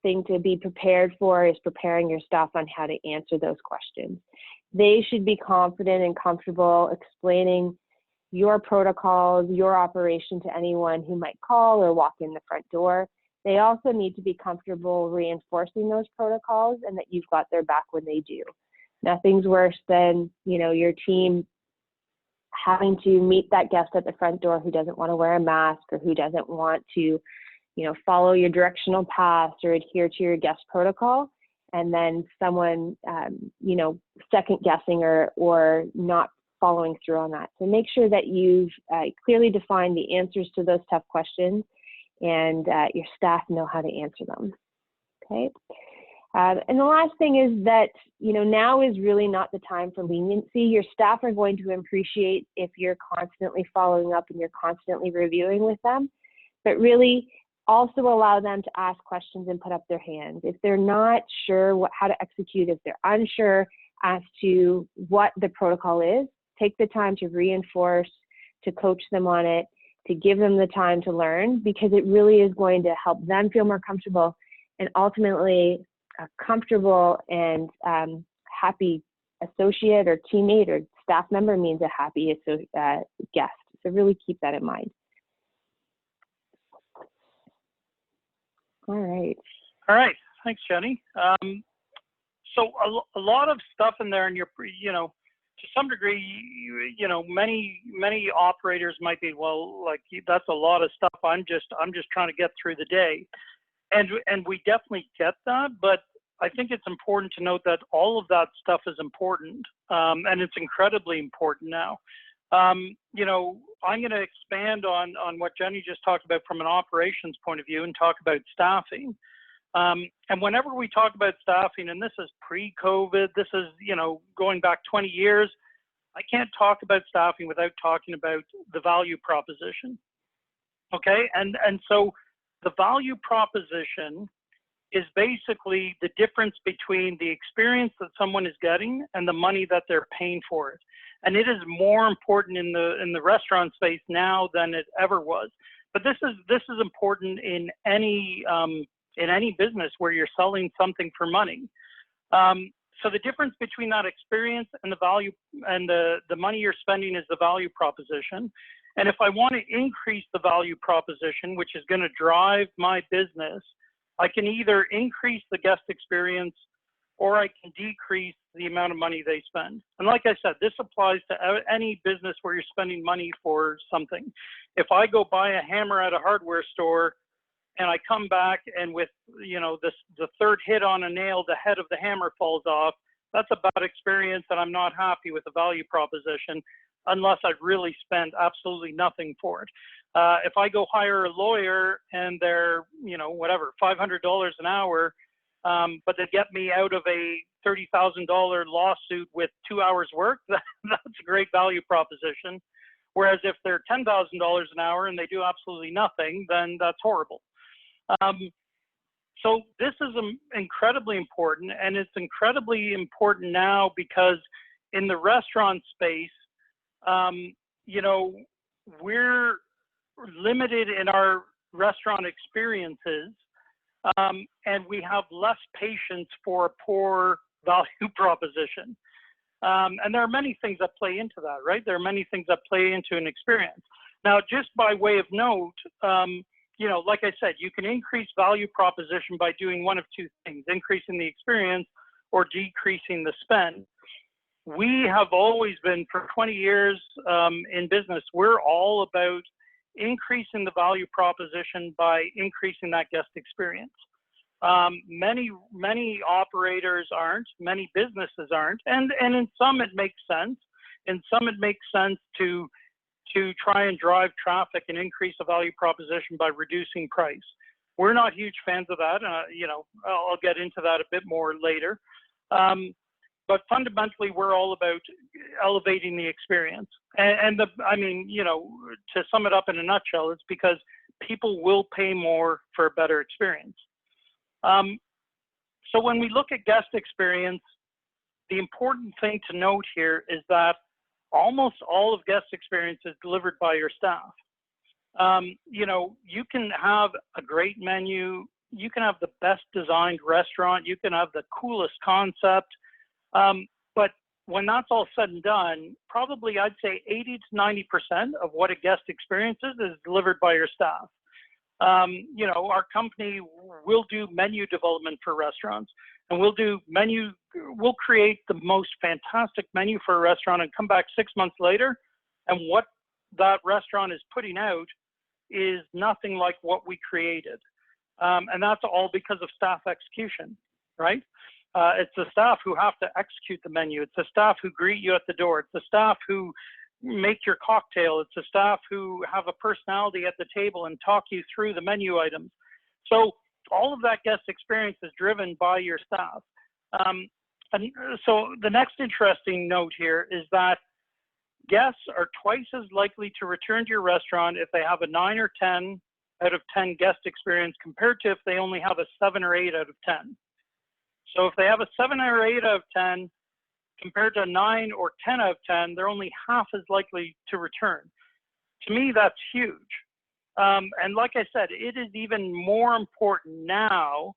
thing to be prepared for is preparing your staff on how to answer those questions. They should be confident and comfortable explaining your protocols, your operation to anyone who might call or walk in the front door. They also need to be comfortable reinforcing those protocols and that you've got their back when they do. Nothing's worse than, you know, your team having to meet that guest at the front door who doesn't want to wear a mask or who doesn't want to, you know, follow your directional paths or adhere to your guest protocol, and then someone, you know, second guessing or not following through on that. So make sure that you've clearly defined the answers to those tough questions, and your staff know how to answer them. Okay. And the last thing is that, you know, now is really not the time for leniency. Your staff are going to appreciate if you're constantly following up and you're constantly reviewing with them, but really also allow them to ask questions and put up their hands. If they're not sure how to execute, if they're unsure as to what the protocol is, take the time to reinforce, to coach them on it, to give them the time to learn, because it really is going to help them feel more comfortable, and ultimately a comfortable and happy associate or teammate or staff member means a happy guest. So really keep that in mind. All right. All right. Thanks, Jenny. So a lot of stuff in there, and you're, you know, to some degree, you know, many operators might be, well, like, that's a lot of stuff. I'm just trying to get through the day, and we definitely get that. But I think it's important to note that all of that stuff is important, and it's incredibly important now. You know, I'm going to expand on what Jenny just talked about from an operations point of view and talk about staffing. And whenever we talk about staffing, and this is pre-COVID, this is, you know, going back 20 years, I can't talk about staffing without talking about the value proposition. Okay, and so the value proposition is basically the difference between the experience that someone is getting and the money that they're paying for it. And it is more important in the restaurant space now than it ever was. But this is important in any business where you're selling something for money. So the difference between that experience and the value and the money you're spending is the value proposition. And if I want to increase the value proposition, which is going to drive my business, I can either increase the guest experience or I can decrease the amount of money they spend. And like I said, this applies to any business where you're spending money for something. If I go buy a hammer at a hardware store and I come back and with, you know, the third hit on a nail, the head of the hammer falls off, that's a bad experience, and I'm not happy with the value proposition unless I've really spent absolutely nothing for it. If I go hire a lawyer and they're, you know, whatever, $500 an hour, but they get me out of a $30,000 lawsuit with 2 hours work, that's a great value proposition. Whereas if they're $10,000 an hour and they do absolutely nothing, then that's horrible. So this is incredibly important, and it's incredibly important now because in the restaurant space, you know, we're limited in our restaurant experiences, and we have less patience for a poor value proposition. And there are many things that play into that, right? There are many things that play into an experience. Now, just by way of note, you know, like I said, you can increase value proposition by doing one of two things: increasing the experience or decreasing the spend. We have always been, for 20 years in business, we're all about increasing the value proposition by increasing that guest experience. Many operators aren't, many businesses aren't, and in some it makes sense. In some it makes sense to try and drive traffic and increase the value proposition by reducing price. We're not huge fans of that. You know, I'll get into that a bit more later. But fundamentally, we're all about elevating the experience. I mean, you know, to sum it up in a nutshell, it's because people will pay more for a better experience. So when we look at guest experience, the important thing to note here is that almost all of guest experience is delivered by your staff. You know, you can have a great menu, you can have the best designed restaurant, you can have the coolest concept, but when that's all said and done, probably I'd say 80 to 90% of what a guest experiences is delivered by your staff. You know, our company will do menu development for restaurants, and we'll create the most fantastic menu for a restaurant and come back 6 months later, and what that restaurant is putting out is nothing like what we created. And that's all because of staff execution, right? It's the staff who have to execute the menu. It's the staff who greet you at the door. It's the staff who make your cocktail. It's the staff who have a personality at the table and talk you through the menu items. So all of that guest experience is driven by your staff. And so the next interesting note here is that guests are twice as likely to return to your restaurant if they have a 9 or 10 out of 10 guest experience compared to if they only have a 7 or 8 out of 10. So if they have a 7 or 8 out of 10 compared to a 9 or 10 out of 10, they're only half as likely to return. To me, that's huge. And like I said, it is even more important now.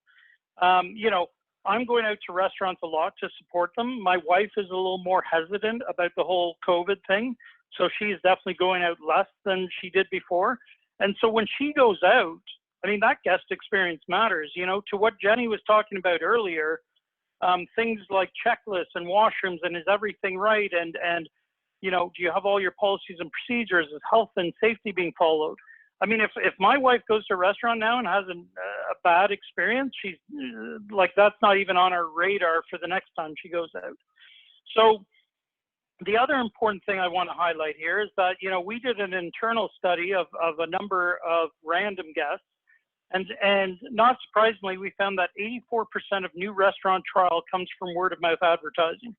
You know, I'm going out to restaurants a lot to support them. My wife is a little more hesitant about the whole COVID thing, so she's definitely going out less than she did before. And so when she goes out, I mean, that guest experience matters, you know, to what Jenny was talking about earlier, things like checklists and washrooms and is everything right? And, you know, do you have all your policies and procedures? Is health and safety being followed? I mean, if my wife goes to a restaurant now and has a bad experience, she's like, that's not even on our radar for the next time she goes out. So the other important thing I want to highlight here is that, you know, we did an internal study of a number of random guests. And not surprisingly, we found that 84% of new restaurant trial comes from word of mouth advertising.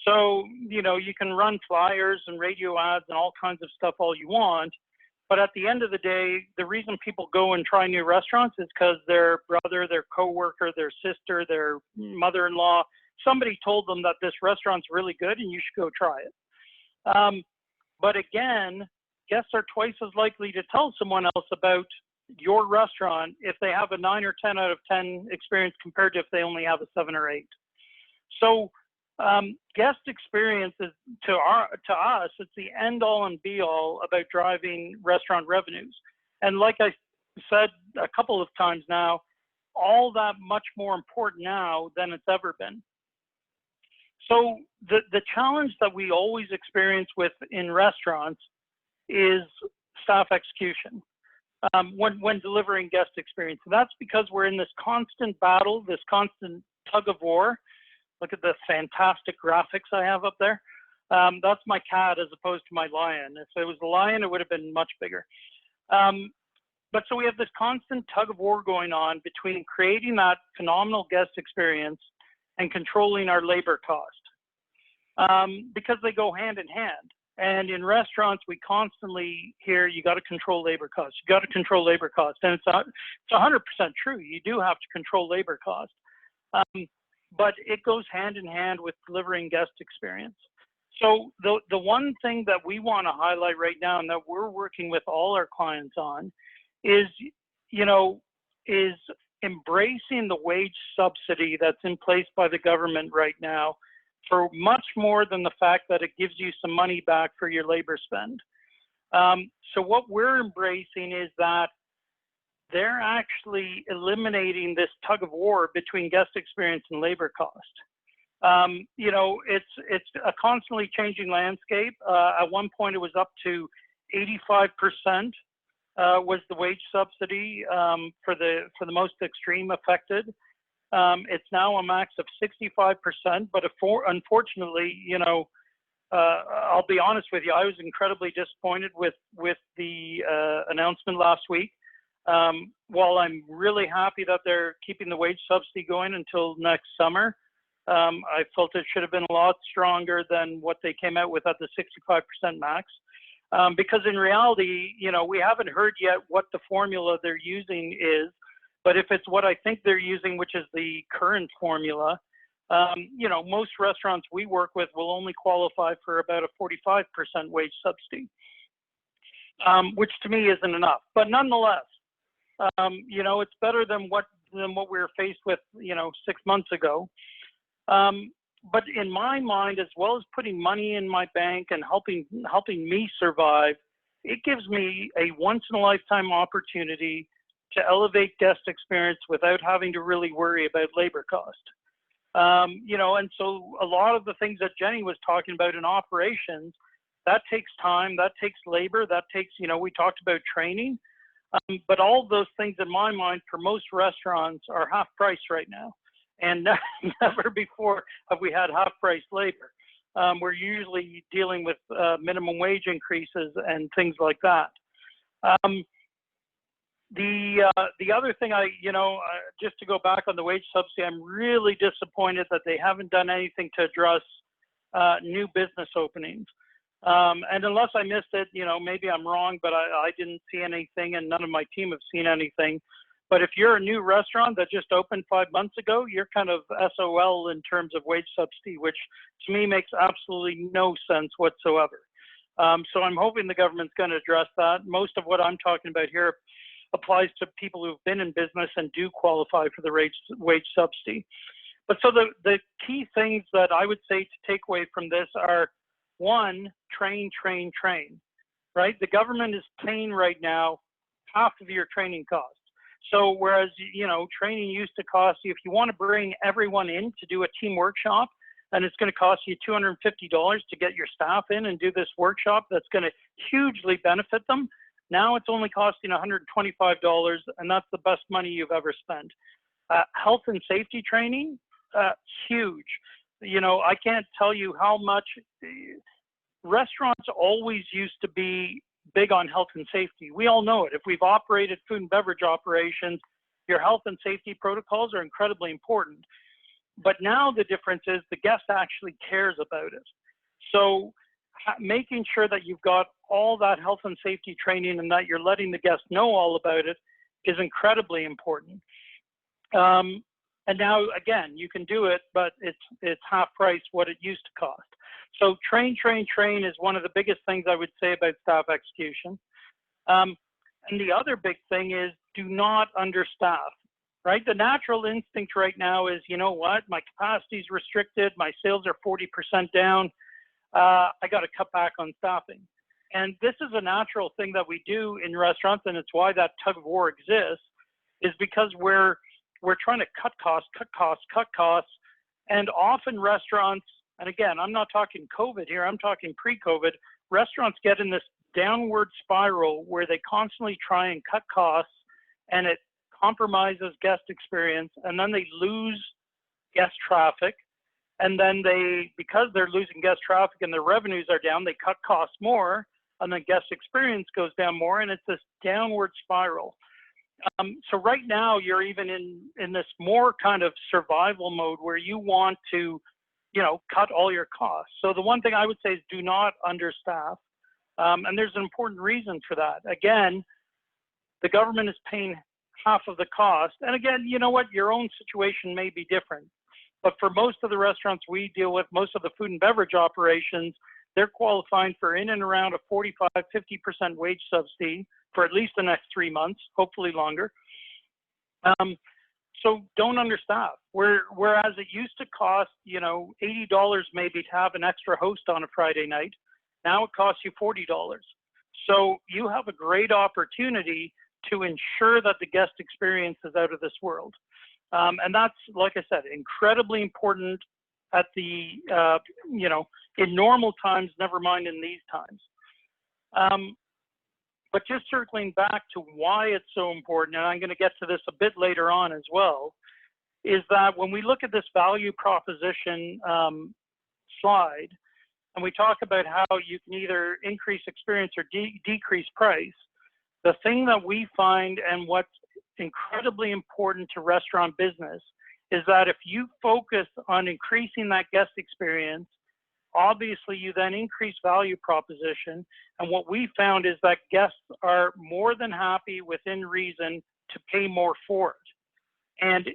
So, you know, you can run flyers and radio ads and all kinds of stuff all you want. But at the end of the day, the reason people go and try new restaurants is because their brother, their coworker, their sister, their mother-in-law, somebody told them that this restaurant's really good and you should go try it. But again, guests are twice as likely to tell someone else about your restaurant if they have a 9 or 10 out of 10 experience compared to if they only have a 7 or 8. So guest experience is to us, it's the end all and be all about driving restaurant revenues. And like I said a couple of times now, all that much more important now than it's ever been. So the challenge that we always experience in restaurants is staff execution when delivering guest experience. And that's because we're in this constant battle, this constant tug of war. Look at the fantastic graphics I have up there. That's my cat as opposed to my lion. If it was a lion, it would have been much bigger. But so we have this constant tug of war going on between creating that phenomenal guest experience and controlling our labor cost, because they go hand in hand. And in restaurants, we constantly hear, you got to control labor costs. You got to control labor costs. And it's 100% true. You do have to control labor costs. But it goes hand in hand with delivering guest experience. So the one thing that we want to highlight right now and that we're working with all our clients on is, you know, is embracing the wage subsidy that's in place by the government right now for much more than the fact that it gives you some money back for your labor spend. So what we're embracing is that they're actually eliminating this tug of war between guest experience and labor cost. You know, it's a constantly changing landscape. At one point, it was up to 85% was the wage subsidy for the most extreme affected. It's now a max of 65%, but unfortunately, you know, I'll be honest with you, I was incredibly disappointed with the announcement last week. While I'm really happy that they're keeping the wage subsidy going until next summer, I felt it should have been a lot stronger than what they came out with at the 65% max. Because in reality, you know, we haven't heard yet what the formula they're using is. But if it's what I think they're using, which is the current formula, you know, most restaurants we work with will only qualify for about a 45% wage subsidy, which to me isn't enough. But nonetheless, you know, it's better than what we were faced with, you know, 6 months ago. but in my mind, as well as putting money in my bank and helping me survive, it gives me a once in a lifetime opportunity to elevate guest experience without having to really worry about labor cost. And so a lot of the things that Jenny was talking about in operations, that takes time, that takes labor, that takes, we talked about training, but all of those things in my mind for most restaurants are half price right now. And never before have we had half price labor. We're usually dealing with minimum wage increases and things like that. The other thing just to go back on the wage subsidy, I'm really disappointed that they haven't done anything to address new business openings. And unless I missed it, maybe I'm wrong, but I didn't see anything and none of my team have seen anything. But if you're a new restaurant that just opened 5 months ago, you're kind of SOL in terms of wage subsidy, which to me makes absolutely no sense whatsoever. So I'm hoping the government's going to address that. Most of what I'm talking about here applies to people who've been in business and do qualify for the wage subsidy. But so the key things that I would say to take away from this are, one, train, right? The government is paying right now half of your training costs. So whereas, training used to cost you, if you want to bring everyone in to do a team workshop, and it's going to cost you $250 to get your staff in and do this workshop, that's going to hugely benefit them. Now it's only costing $125, and that's the best money you've ever spent. Health and safety training, huge. I can't tell you how much. Restaurants always used to be big on health and safety. We all know it. If we've operated food and beverage operations, your health and safety protocols are incredibly important. But now the difference is the guest actually cares about it. So making sure that you've got all that health and safety training and that you're letting the guests know all about it is incredibly important. And now, again, you can do it, but it's half price what it used to cost. So train is one of the biggest things I would say about staff execution. And the other big thing is do not understaff, right? The natural instinct right now is, you know what, my capacity is restricted, my sales are 40% down, I got to cut back on staffing. And this is a natural thing that we do in restaurants, and it's why that tug of war exists, is because we're trying to cut costs, and often restaurants, and again, I'm not talking COVID here, I'm talking pre-COVID, restaurants get in this downward spiral where they constantly try and cut costs, and it compromises guest experience, and then they lose guest traffic, and then because they're losing guest traffic and their revenues are down, they cut costs more, and then guest experience goes down more, and it's this downward spiral. So right now, you're even in this more kind of survival mode where you want to, cut all your costs. So the one thing I would say is do not understaff. And there's an important reason for that. Again, the government is paying half of the cost. And again, you know what? Your own situation may be different. But for most of the restaurants we deal with, most of the food and beverage operations, they're qualifying for in and around a 45, 50% wage subsidy for at least the next 3 months, hopefully longer. So don't understaff. Whereas it used to cost, $80 maybe to have an extra host on a Friday night, now it costs you $40. So you have a great opportunity to ensure that the guest experience is out of this world. And that's, like I said, incredibly important at the, in normal times, never mind in these times. But just circling back to why it's so important, and I'm going to get to this a bit later on as well, is that when we look at this value proposition slide, and we talk about how you can either increase experience or decrease price, the thing that we find and what's incredibly important to restaurant business is that if you focus on increasing that guest experience, obviously you then increase value proposition. And what we found is that guests are more than happy within reason to pay more for it. And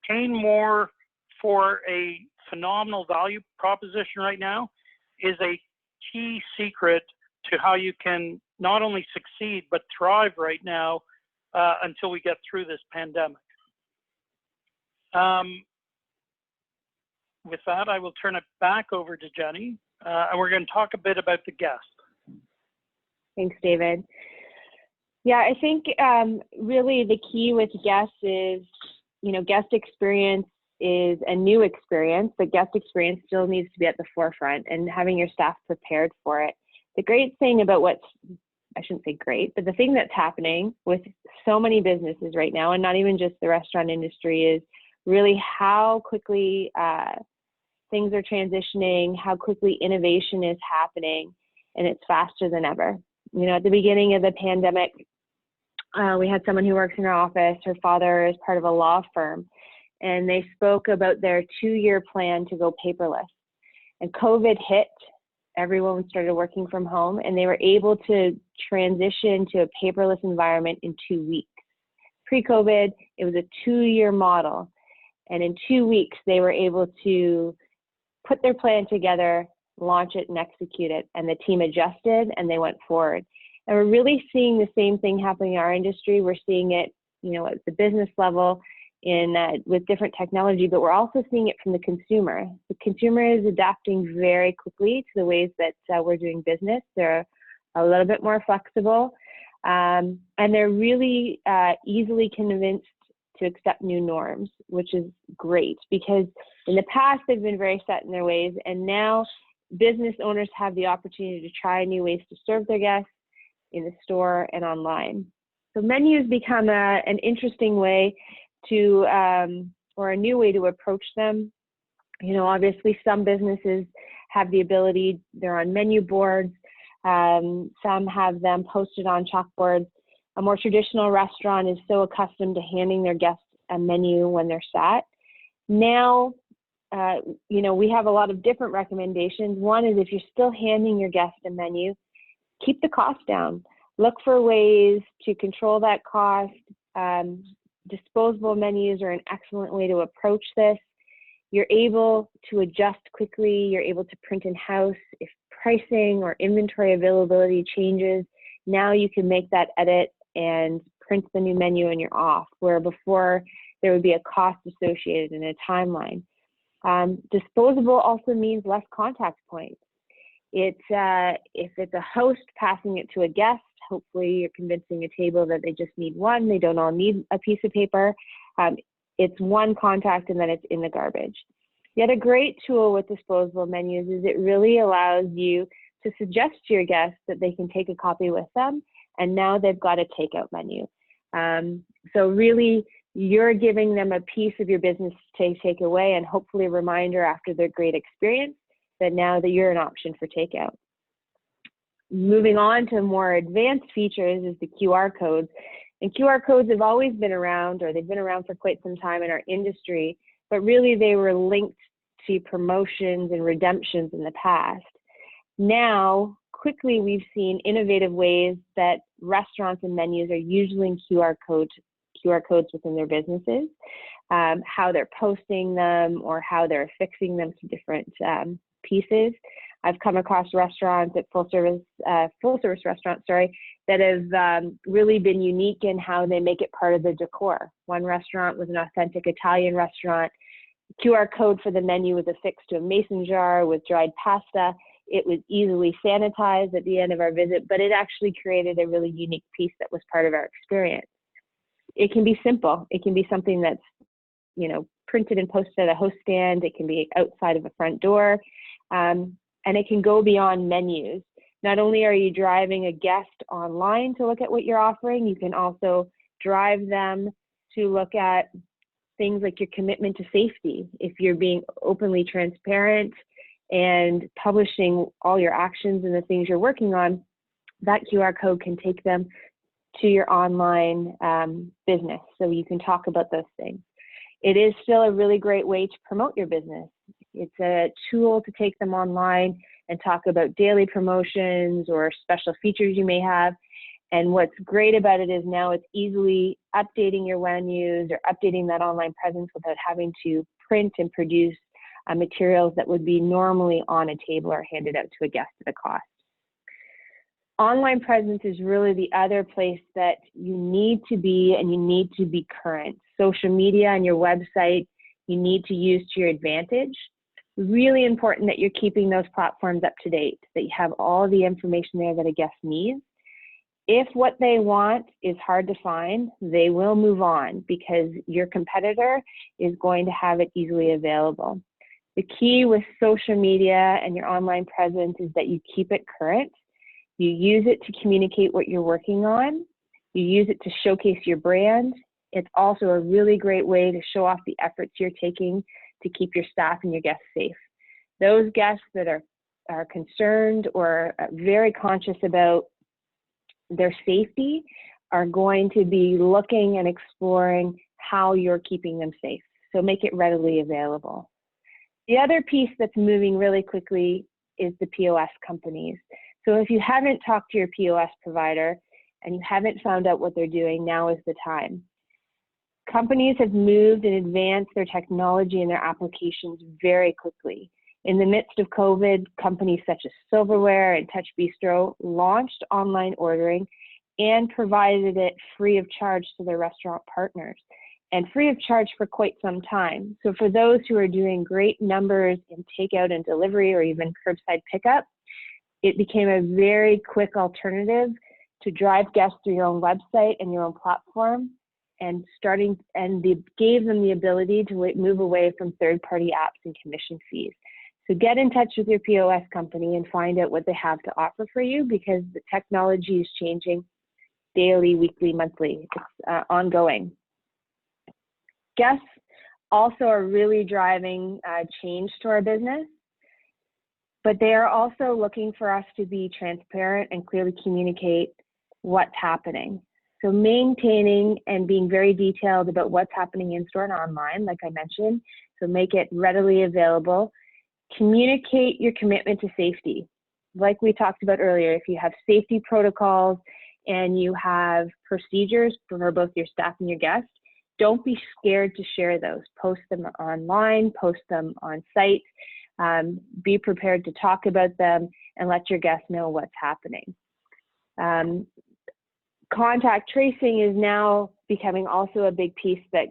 paying more for a phenomenal value proposition right now is a key secret to how you can not only succeed, but thrive right now until we get through this pandemic. with that, I will turn it back over to Jenny, and we're going to talk a bit about the guest. Thanks, David. Yeah, I think really the key with guests is, guest experience is a new experience, but guest experience still needs to be at the forefront and having your staff prepared for it. The great thing about I shouldn't say great, but the thing that's happening with so many businesses right now, and not even just the restaurant industry, is really how quickly things are transitioning, how quickly innovation is happening, and it's faster than ever. At the beginning of the pandemic, we had someone who works in our office. Her father is part of a law firm, and they spoke about their 2-year plan to go paperless. And COVID hit, everyone started working from home, and they were able to transition to a paperless environment in 2 weeks. Pre-COVID, it was a 2-year model, and in 2 weeks, they were able to put their plan together, launch it, and execute it, and the team adjusted, and they went forward. And we're really seeing the same thing happening in our industry. We're seeing it, at the business level with different technology, but we're also seeing it from the consumer. The consumer is adapting very quickly to the ways that we're doing business. They're a little bit more flexible, and they're really easily convinced to accept new norms, which is great, because in the past they've been very set in their ways, and now business owners have the opportunity to try new ways to serve their guests in the store and online. So menus become an interesting way to, or a new way to approach them. Obviously some businesses have the ability, they're on menu boards, some have them posted on chalkboards. A more traditional restaurant is so accustomed to handing their guests a menu when they're sat. Now, we have a lot of different recommendations. One is, if you're still handing your guest a menu, keep the cost down. Look for ways to control that cost. Disposable menus are an excellent way to approach this. You're able to adjust quickly. You're able to print in-house. If pricing or inventory availability changes, now you can make that edit and print the new menu and you're off, where before there would be a cost associated in a timeline. Disposable also means less contact points. If it's a host passing it to a guest, hopefully you're convincing a table that they just need one, they don't all need a piece of paper. It's one contact and then it's in the garbage. The other great tool with disposable menus is it really allows you to suggest to your guests that they can take a copy with them, and now they've got a takeout menu. So really, you're giving them a piece of your business to take away, and hopefully a reminder after their great experience that now that you're an option for takeout. Moving on to more advanced features is the QR codes. And QR codes have always been around, or they've been around for quite some time in our industry, but really they were linked to promotions and redemptions in the past. Now, quickly we've seen innovative ways that restaurants and menus are using QR codes within their businesses, how they're posting them or how they're affixing them to different pieces. I've come across restaurants at full service restaurants, that have really been unique in how they make it part of the decor. One restaurant was an authentic Italian restaurant. QR code for the menu was affixed to a mason jar with dried pasta. It was easily sanitized at the end of our visit, but it actually created a really unique piece that was part of our experience. It can be simple. It can be something that's, printed and posted at a host stand. It can be outside of a front door, and it can go beyond menus. Not only are you driving a guest online to look at what you're offering, you can also drive them to look at things like your commitment to safety. If you're being openly transparent and publishing all your actions and the things you're working on, that QR code can take them to your online business, so you can talk about those things. It is still a really great way to promote your business. It's a tool to take them online and talk about daily promotions or special features you may have. And what's great about it is now it's easily updating your menus or updating that online presence without having to print and produce materials that would be normally on a table or handed out to a guest at a cost. Online presence is really the other place that you need to be, and you need to be current. Social media and your website, you need to use to your advantage. Really important that you're keeping those platforms up to date, that you have all the information there that a guest needs. If what they want is hard to find, they will move on because your competitor is going to have it easily available. The key with social media and your online presence is that you keep it current. You use it to communicate what you're working on. You use it to showcase your brand. It's also a really great way to show off the efforts you're taking to keep your staff and your guests safe. Those guests that are concerned or very conscious about their safety are going to be looking and exploring how you're keeping them safe. So make it readily available. The other piece that's moving really quickly is the POS companies. So if you haven't talked to your POS provider and you haven't found out what they're doing, now is the time. Companies have moved and advanced their technology and their applications very quickly. In the midst of COVID, companies such as Silverware and Touch Bistro launched online ordering and provided it free of charge to their restaurant partners, and free of charge for quite some time. So for those who are doing great numbers in takeout and delivery or even curbside pickup, it became a very quick alternative to drive guests through your own website and your own platform, and gave them the ability to move away from third-party apps and commission fees. So get in touch with your POS company and find out what they have to offer for you, because the technology is changing daily, weekly, monthly. It's ongoing. Guests also are really driving change to our business, but they are also looking for us to be transparent and clearly communicate what's happening. So maintaining and being very detailed about what's happening in store and online, like I mentioned, so make it readily available. Communicate your commitment to safety. Like we talked about earlier, if you have safety protocols and you have procedures for both your staff and your guests, don't be scared to share those. Post them online, post them on site, be prepared to talk about them and let your guests know what's happening. Contact tracing is now becoming also a big piece that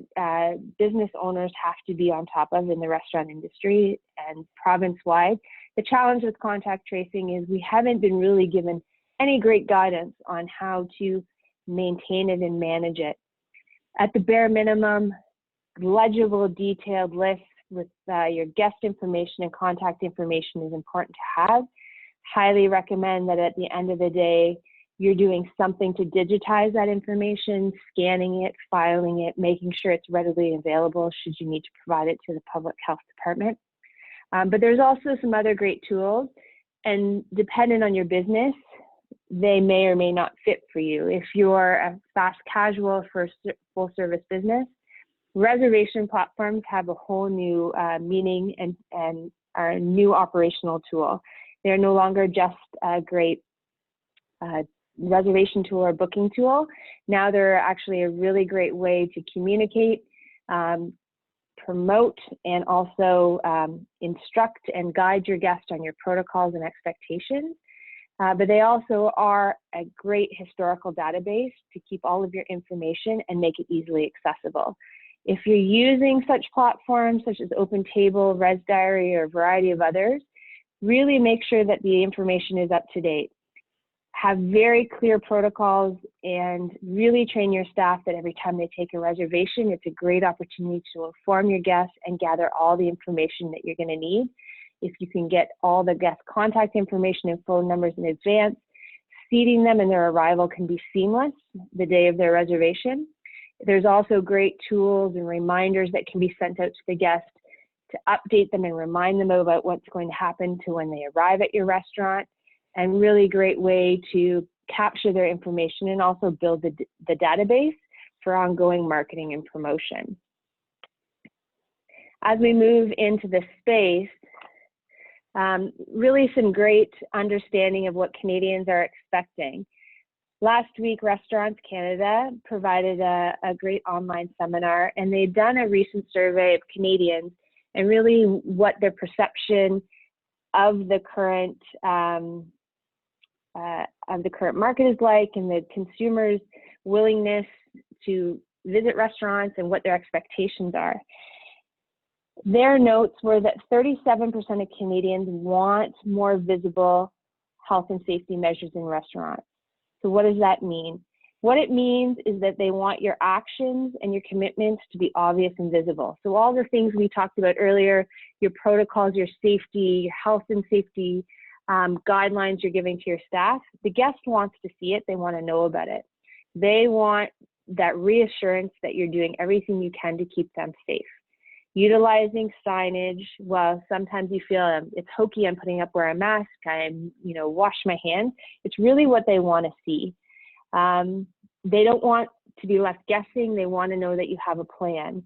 business owners have to be on top of in the restaurant industry and province-wide. The challenge with contact tracing is we haven't been really given any great guidance on how to maintain it and manage it. At the bare minimum, legible, detailed lists with your guest information and contact information is important to have. Highly recommend that at the end of the day, you're doing something to digitize that information, scanning it, filing it, making sure it's readily available should you need to provide it to the public health department. But there's also some other great tools, and depending on your business, they may or may not fit for you. If you're a fast casual for full service business, reservation platforms have a whole new meaning and are a new operational tool. They're no longer just a great reservation tool or booking tool. Now they're actually a really great way to communicate, promote, and also instruct and guide your guests on your protocols and expectations. But they also are a great historical database to keep all of your information and make it easily accessible. If you're using such platforms such as OpenTable, ResDiary, or a variety of others, really make sure that the information is up to date. Have very clear protocols and really train your staff that every time they take a reservation, it's a great opportunity to inform your guests and gather all the information that you're going to need. If you can get all the guest contact information and phone numbers in advance, seating them and their arrival can be seamless the day of their reservation. There's also great tools and reminders that can be sent out to the guest to update them and remind them about what's going to happen to when they arrive at your restaurant, and really great way to capture their information and also build the database for ongoing marketing and promotion. As we move into the space, really some great understanding of what Canadians are expecting. Last week, Restaurants Canada provided a great online seminar, and they'd done a recent survey of Canadians and really what their perception of the current market is like, and the consumers' willingness to visit restaurants and what their expectations are. Their notes were that 37% of Canadians want more visible health and safety measures in restaurants. So what does that mean? What it means is that they want your actions and your commitments to be obvious and visible. So all the things we talked about earlier, your protocols, your safety, your health and safety guidelines you're giving to your staff, the guest wants to see it, they want to know about it. They want that reassurance that you're doing everything you can to keep them safe. Utilizing signage, well, sometimes you feel it's hokey, I'm putting up, wear a mask, wash my hands. It's really what they want to see. They don't want to be left guessing. They want to know that you have a plan.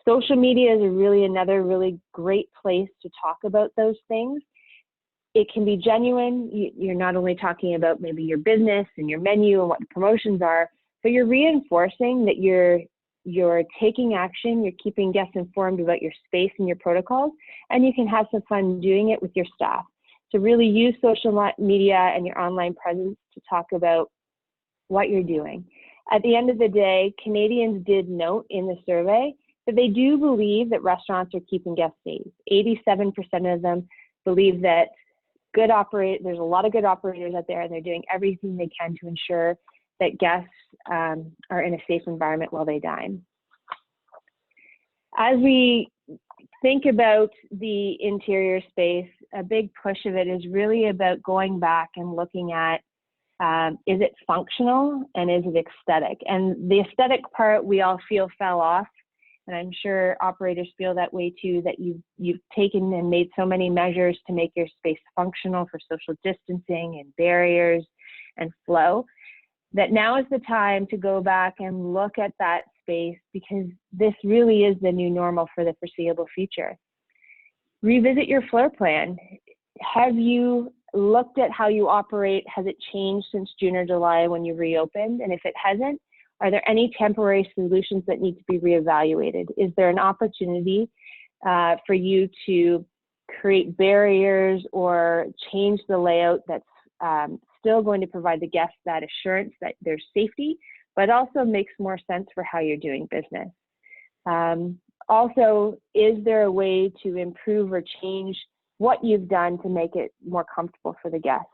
Social media is another really great place to talk about those things. It can be genuine. You're not only talking about maybe your business and your menu and what the promotions are, but you're reinforcing that you're taking action, you're keeping guests informed about your space and your protocols, and you can have some fun doing it with your staff. So really use social media and your online presence to talk about what you're doing. At the end of the day, Canadians did note in the survey that they do believe that restaurants are keeping guests safe. 87% of them believe that there's a lot of good operators out there, and they're doing everything they can to ensure that guests are in a safe environment while they dine. As we think about the interior space, a big push of it is really about going back and looking at, is it functional and is it aesthetic? And the aesthetic part we all feel fell off, and I'm sure operators feel that way too, that you've taken and made so many measures to make your space functional for social distancing and barriers and flow, that now is the time to go back and look at that space, because this really is the new normal for the foreseeable future. Revisit your floor plan. Have you looked at how you operate? Has it changed since June or July when you reopened? And if it hasn't, are there any temporary solutions that need to be reevaluated? Is there an opportunity for you to create barriers or change the layout that's still going to provide the guests that assurance that there's safety, but also makes more sense for how you're doing business? Also, is there a way to improve or change what you've done to make it more comfortable for the guest?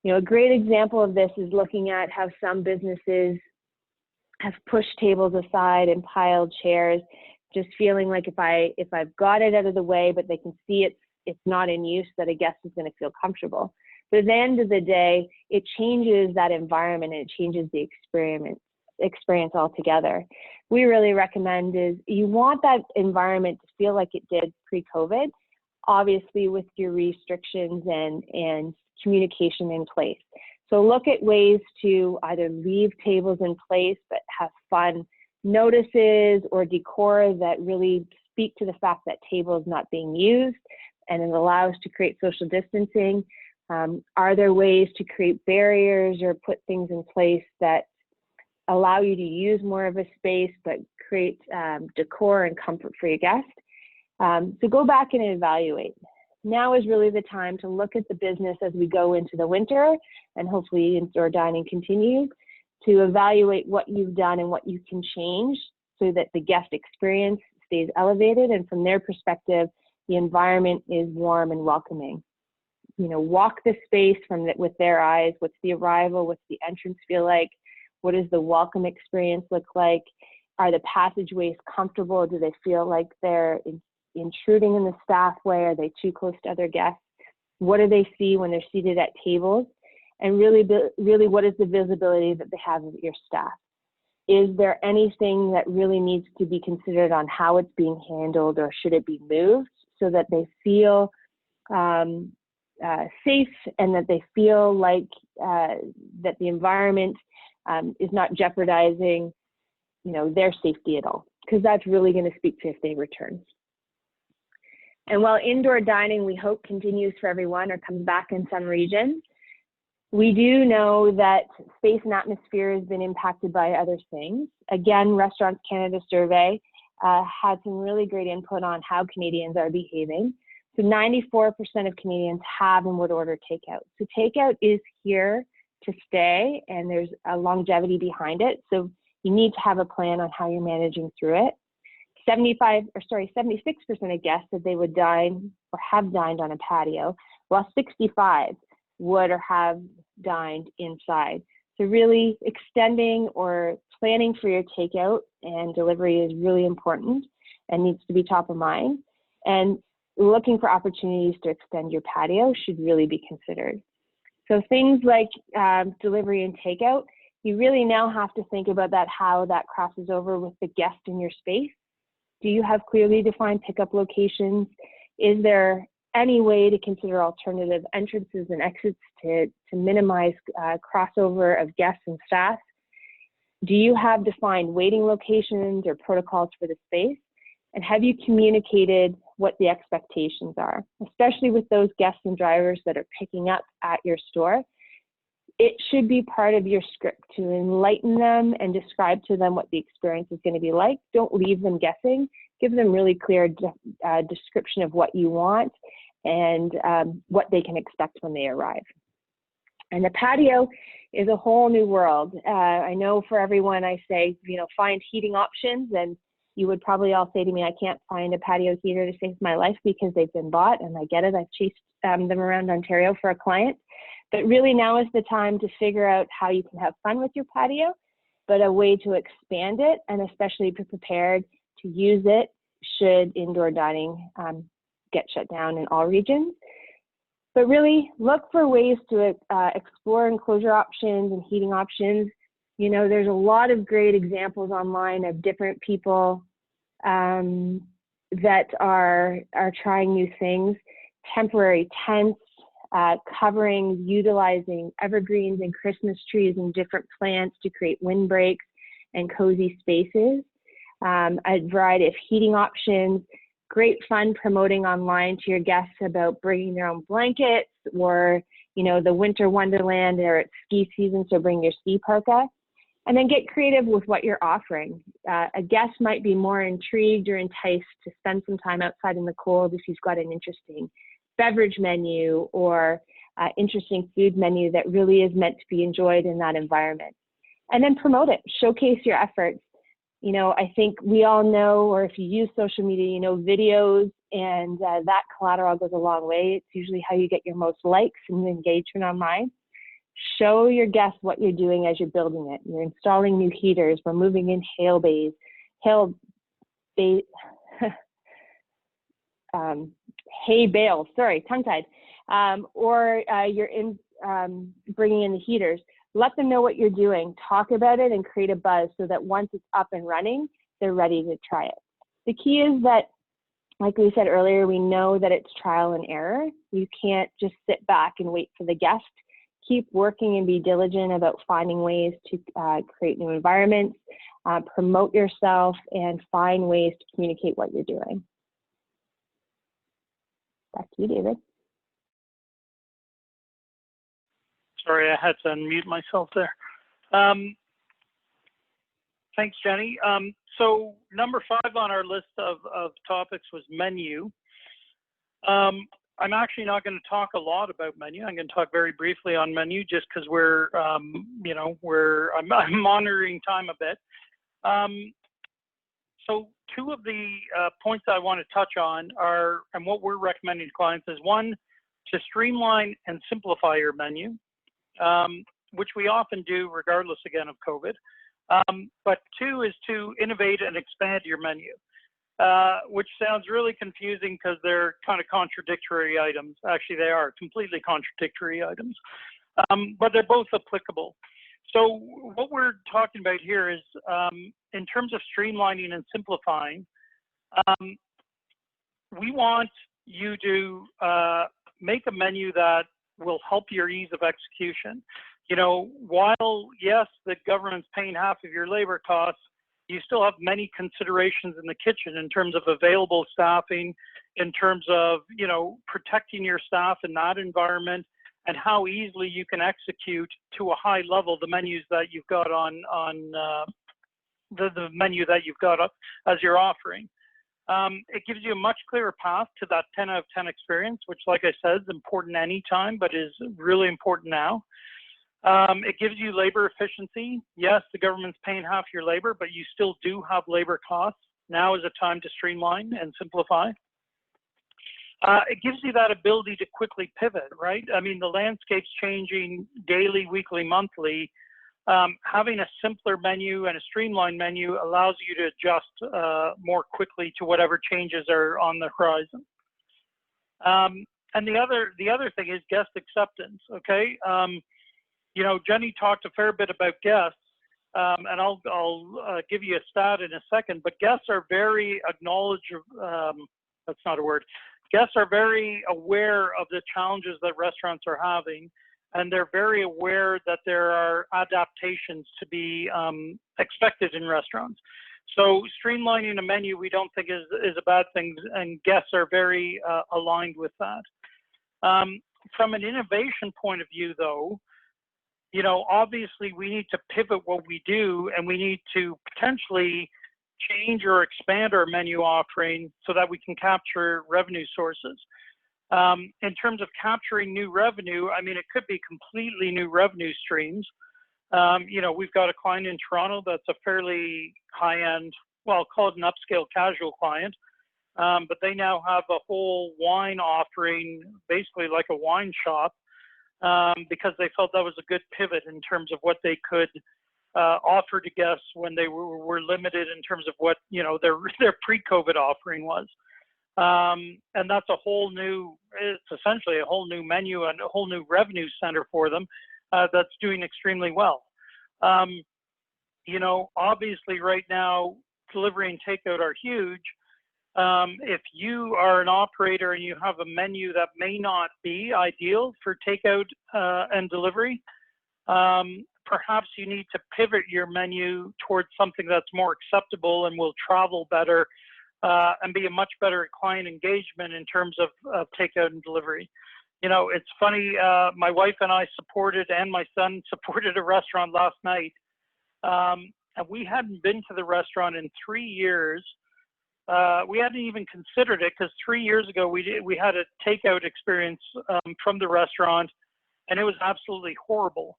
A great example of this is looking at how some businesses have pushed tables aside and piled chairs, just feeling like if I've got it out of the way, but they can see it's not in use, that a guest is going to feel comfortable. But at the end of the day, it changes that environment and it changes the experience altogether. We really recommend is you want that environment to feel like it did pre-COVID, obviously with your restrictions and communication in place. So look at ways to either leave tables in place but have fun notices or decor that really speak to the fact that table is not being used and it allows to create social distancing. Are there ways to create barriers or put things in place that allow you to use more of a space but create decor and comfort for your guest? So go back and evaluate. Now is really the time to look at the business as we go into the winter, and hopefully in-store dining continues, to evaluate what you've done and what you can change so that the guest experience stays elevated, and from their perspective, the environment is warm and welcoming. Walk the space with their eyes. What's the arrival? What's the entrance feel like? What does the welcome experience look like? Are the passageways comfortable? Do they feel like they're intruding in the staff way? Are they too close to other guests? What do they see when they're seated at tables? And really, what is the visibility that they have of your staff? Is there anything that really needs to be considered on how it's being handled, or should it be moved so that they feel safe and that they feel like that the environment is not jeopardizing, their safety at all? Because that's really going to speak to if they return. And while indoor dining, we hope, continues for everyone or comes back in some regions, we do know that space and atmosphere has been impacted by other things. Again, Restaurants Canada survey had some really great input on how Canadians are behaving. So 94% of Canadians have and would order takeout. So takeout is here to stay, and there's a longevity behind it. So you need to have a plan on how you're managing through it. 76% of guests said they would dine or have dined on a patio, while 65 would or have dined inside. So really extending or planning for your takeout and delivery is really important and needs to be top of mind. And looking for opportunities to extend your patio should really be considered. So things like delivery and takeout, you really now have to think about that, how that crosses over with the guest in your space. Do you have clearly defined pickup locations? Is there any way to consider alternative entrances and exits to minimize crossover of guests and staff? Do you have defined waiting locations or protocols for the space? And have you communicated what the expectations are, especially with those guests and drivers that are picking up at your store? It should be part of your script to enlighten them and describe to them what the experience is going to be like. Don't leave them guessing. Give them really clear description of what you want and what they can expect when they arrive. And the patio is a whole new world. I know for everyone I say, find heating options, and you would probably all say to me, I can't find a patio heater to save my life because they've been bought, and I get it. I've chased them around Ontario for a client. But really now is the time to figure out how you can have fun with your patio, but a way to expand it, and especially be prepared to use it should indoor dining get shut down in all regions. But really look for ways to explore enclosure options and heating options. There's a lot of great examples online of different people that are trying new things. Temporary tents, coverings, utilizing evergreens and Christmas trees and different plants to create windbreaks and cozy spaces. A variety of heating options. Great fun promoting online to your guests about bringing their own blankets, or the winter wonderland, or it's ski season, so bring your ski parka. And then get creative with what you're offering. A guest might be more intrigued or enticed to spend some time outside in the cold if he's got an interesting beverage menu or interesting food menu that really is meant to be enjoyed in that environment. And then promote it, showcase your efforts. I think we all know, or if you use social media, videos and that collateral goes a long way. It's usually how you get your most likes and engagement online. Show your guests what you're doing as you're building it. You're installing new heaters. We're moving in hay bales, sorry, tongue-tied. Or you're bringing in the heaters. Let them know what you're doing. Talk about it and create a buzz so that once it's up and running, they're ready to try it. The key is that, like we said earlier, we know that it's trial and error. You can't just sit back and wait for the guest. Keep working and be diligent about finding ways to create new environments, promote yourself, and find ways to communicate what you're doing. Back to you, David. Sorry, I had to unmute myself there. Thanks, Jenny. So number 5 on our list of topics was menu. I'm actually not going to talk a lot about menu. I'm going to talk very briefly on menu just because I'm monitoring time a bit. So 2 of the points I want to touch on are, and what we're recommending to clients is, 1, to streamline and simplify your menu, which we often do regardless, again, of COVID. But 2 is to innovate and expand your menu, which sounds really confusing because they're kind of contradictory items. Actually, they are completely contradictory items, but they're both applicable. So what we're talking about here is, in terms of streamlining and simplifying, we want you to make a menu that will help your ease of execution. While, yes, the government's paying half of your labor costs, you still have many considerations in the kitchen in terms of available staffing, in terms of, protecting your staff in that environment, and how easily you can execute to a high level the menus that you've got on the menu that you've got up as you're offering. It gives you a much clearer path to that 10 out of 10 experience, which, like I said, is important anytime, but is really important now. It gives you labor efficiency. Yes, the government's paying half your labor, but you still do have labor costs now is a time to streamline and simplify. It gives you that ability to quickly pivot, right? I mean, the landscape's changing daily, weekly, monthly. Having a simpler menu and a streamlined menu allows you to adjust more quickly to whatever changes are on the horizon. And the other thing is guest acceptance. Okay, you know, Jenny talked a fair bit about guests, and I'll give you a stat in a second. But guests are very that's not a word. Guests are very aware of the challenges that restaurants are having, and they're very aware that there are adaptations to be expected in restaurants. So streamlining a menu, we don't think is a bad thing, and guests are very aligned with that. From an innovation point of view, though, you know, obviously we need to pivot what we do, and we need to potentially change or expand our menu offering so that we can capture revenue sources. In terms of capturing new revenue, I mean, it could be completely new revenue streams. You know, we've got a client in Toronto that's a fairly high-end, well, I'll call it an upscale casual client, but they now have a whole wine offering, basically like a wine shop, because they felt that was a good pivot in terms of what they could offer to guests when they were limited in terms of what, you know, their pre-COVID offering was. And that's a whole new, it's essentially a whole new menu and a whole new revenue center for them that's doing extremely well. You know, obviously right now, delivery and takeout are huge. If you are an operator and you have a menu that may not be ideal for takeout and delivery, perhaps you need to pivot your menu towards something that's more acceptable and will travel better and be a much better client engagement in terms of takeout and delivery. You know, it's funny, my wife and I supported, and my son supported a restaurant last night. And we hadn't been to the restaurant in 3 years. We hadn't even considered it because 3 years ago we had a takeout experience from the restaurant, and it was absolutely horrible.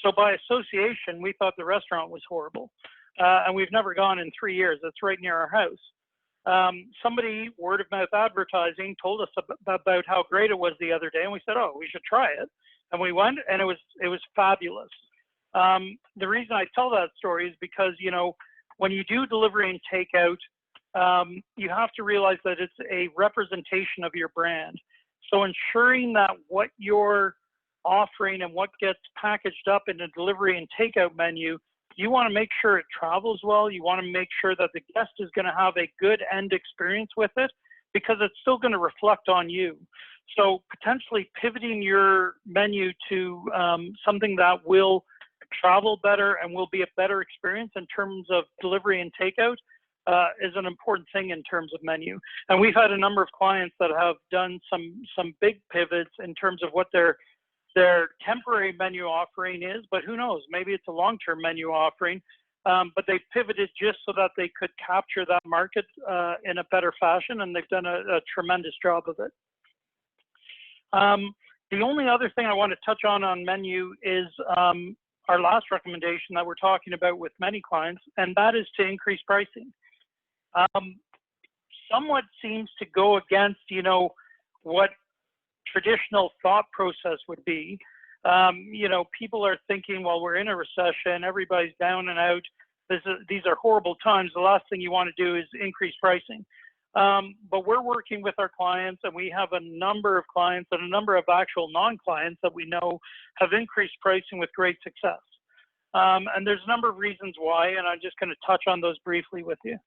So by association, we thought the restaurant was horrible, and we've never gone in 3 years. It's right near our house. Somebody, word of mouth advertising, told us about how great it was the other day, and we said, "Oh, we should try it." And we went, and it was fabulous. The reason I tell that story is because, you know, when you do delivery and takeout, you have to realize that it's a representation of your brand. So ensuring that what you're offering and what gets packaged up in a delivery and takeout menu, you want to make sure it travels well. You want to make sure that the guest is going to have a good end experience with it, because it's still going to reflect on you. So potentially pivoting your menu to something that will travel better and will be a better experience in terms of delivery and takeout is an important thing in terms of menu. And we've had a number of clients that have done some big pivots in terms of what their temporary menu offering is, but who knows, maybe it's a long-term menu offering, but they pivoted just so that they could capture that market in a better fashion, and they've done a tremendous job of it. The only other thing I want to touch on menu is our last recommendation that we're talking about with many clients, and that is to increase pricing. Somewhat seems to go against, you know, what traditional thought process would be. You know, people are thinking, well, we're in a recession, everybody's down and out. These are horrible times. The last thing you want to do is increase pricing. But we're working with our clients, and we have a number of clients and a number of actual non-clients that we know have increased pricing with great success. And there's a number of reasons why, and I'm just going to touch on those briefly with you.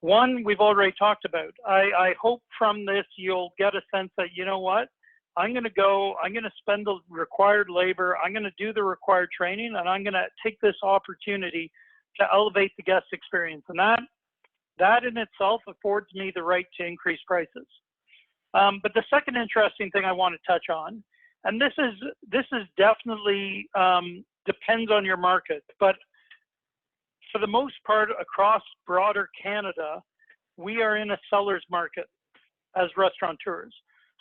One, we've already talked about. I hope from this you'll get a sense that, you know what, I'm going to spend the required labor, I'm going to do the required training, and I'm going to take this opportunity to elevate the guest experience. And that in itself affords me the right to increase prices. But the second interesting thing I want to touch on, and this is definitely depends on your market, but for the most part across broader Canada, we are in a seller's market as restaurateurs.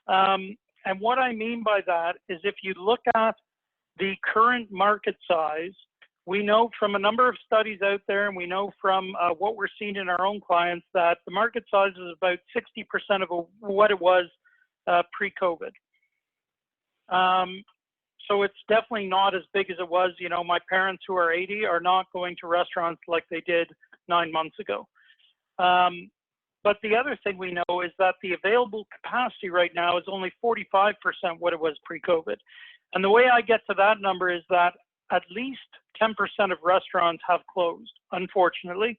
And what I mean by that is if you look at the current market size we know from a number of studies out there, and we know from what we're seeing in our own clients, that the market size is about 60% of what it was pre-COVID. So it's definitely not as big as it was. You know, my parents who are 80 are not going to restaurants like they did 9 months ago. But the other thing we know is that the available capacity right now is only 45% what it was pre-COVID. And the way I get to that number is that at least 10% of restaurants have closed, unfortunately.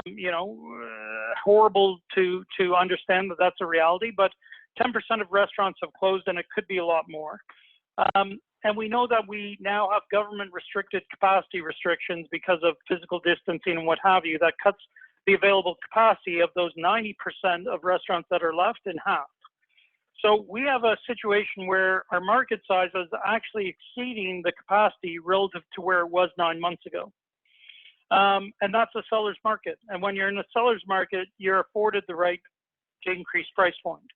You know, horrible to understand that that's a reality, but 10% of restaurants have closed, and it could be a lot more. And we know that we now have government restricted capacity restrictions because of physical distancing and what have you, that cuts the available capacity of those 90% of restaurants that are left in half. So we have a situation where our market size is actually exceeding the capacity relative to where it was 9 months ago. And that's a seller's market. And when you're in a seller's market, you're afforded the right to increase price point.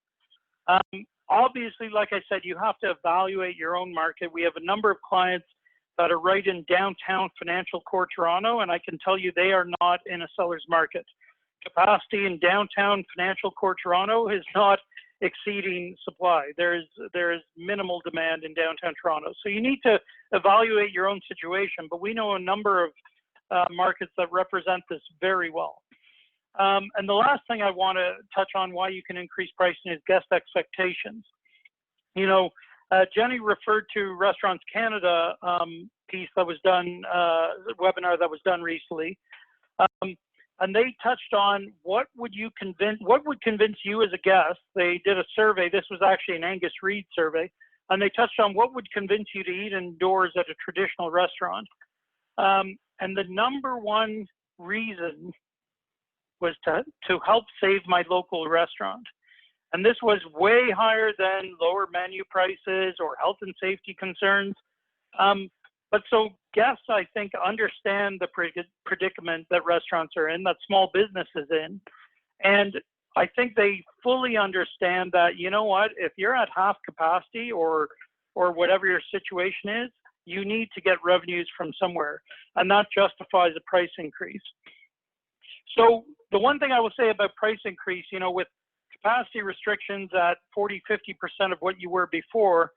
Obviously, like I said, you have to evaluate your own market. We have a number of clients that are right in downtown financial core Toronto, and I can tell you they are not in a seller's market. Capacity in downtown financial core Toronto is not exceeding supply. There is minimal demand in downtown Toronto. So you need to evaluate your own situation, but we know a number of markets that represent this very well. And the last thing I want to touch on why you can increase pricing is guest expectations. You know, Jenny referred to Restaurants Canada piece that was done, webinar that was done recently. And they touched on what would convince you as a guest. They did a survey. This was actually an Angus Reid survey. And they touched on what would convince you to eat indoors at a traditional restaurant. And the number one reason was to help save my local restaurant. And this was way higher than lower menu prices or health and safety concerns. But so guests, I think, understand the predicament that restaurants are in, that small business is in. And I think they fully understand that, you know what, if you're at half capacity or whatever your situation is, you need to get revenues from somewhere. And that justifies a price increase. So the one thing I will say about price increase, you know, with capacity restrictions at 40, 50% of what you were before,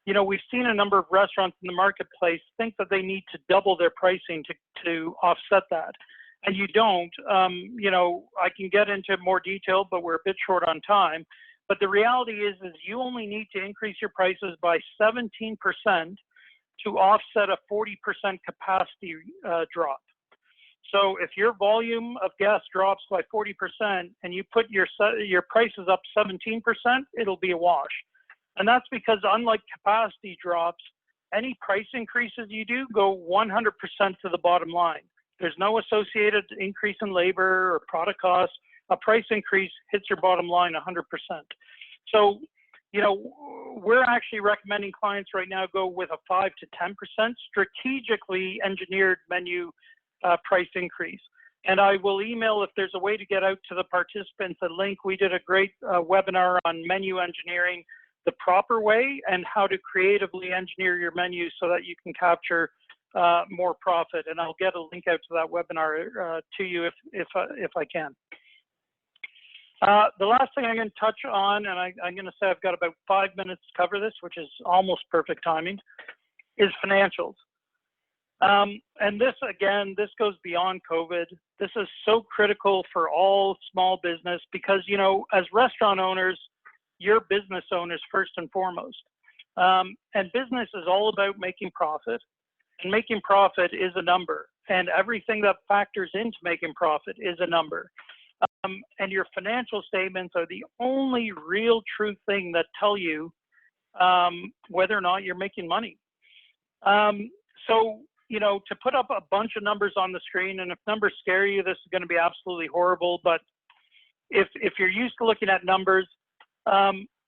you know, we've seen a number of restaurants in the marketplace think that they need to double their pricing to offset that. And you don't. You know, I can get into more detail, but we're a bit short on time. But the reality is you only need to increase your prices by 17% to offset a 40% capacity drop. So if your volume of guests drops by 40% and you put your prices up 17%, it'll be a wash. And that's because unlike capacity drops, any price increases you do go 100% to the bottom line. There's no associated increase in labor or product costs. A price increase hits your bottom line 100%. So, you know, we're actually recommending clients right now go with a 5 to 10% strategically engineered menu price increase. And I will email if there's a way to get out to the participants a link. We did a great webinar on menu engineering the proper way and how to creatively engineer your menu so that you can capture more profit. And I'll get a link out to that webinar to you if I can. The last thing I'm going to touch on, and I'm going to say I've got about 5 minutes to cover this, which is almost perfect timing, is financials. And this, again, this goes beyond COVID. This is so critical for all small business because, you know, as restaurant owners, you're business owners first and foremost. And business is all about making profit. And making profit is a number. And everything that factors into making profit is a number. And your financial statements are the only real true thing that tell you whether or not you're making money. So, you know, to put up a bunch of numbers on the screen, and if numbers scare you, this is going to be absolutely horrible. But if you're used to looking at numbers,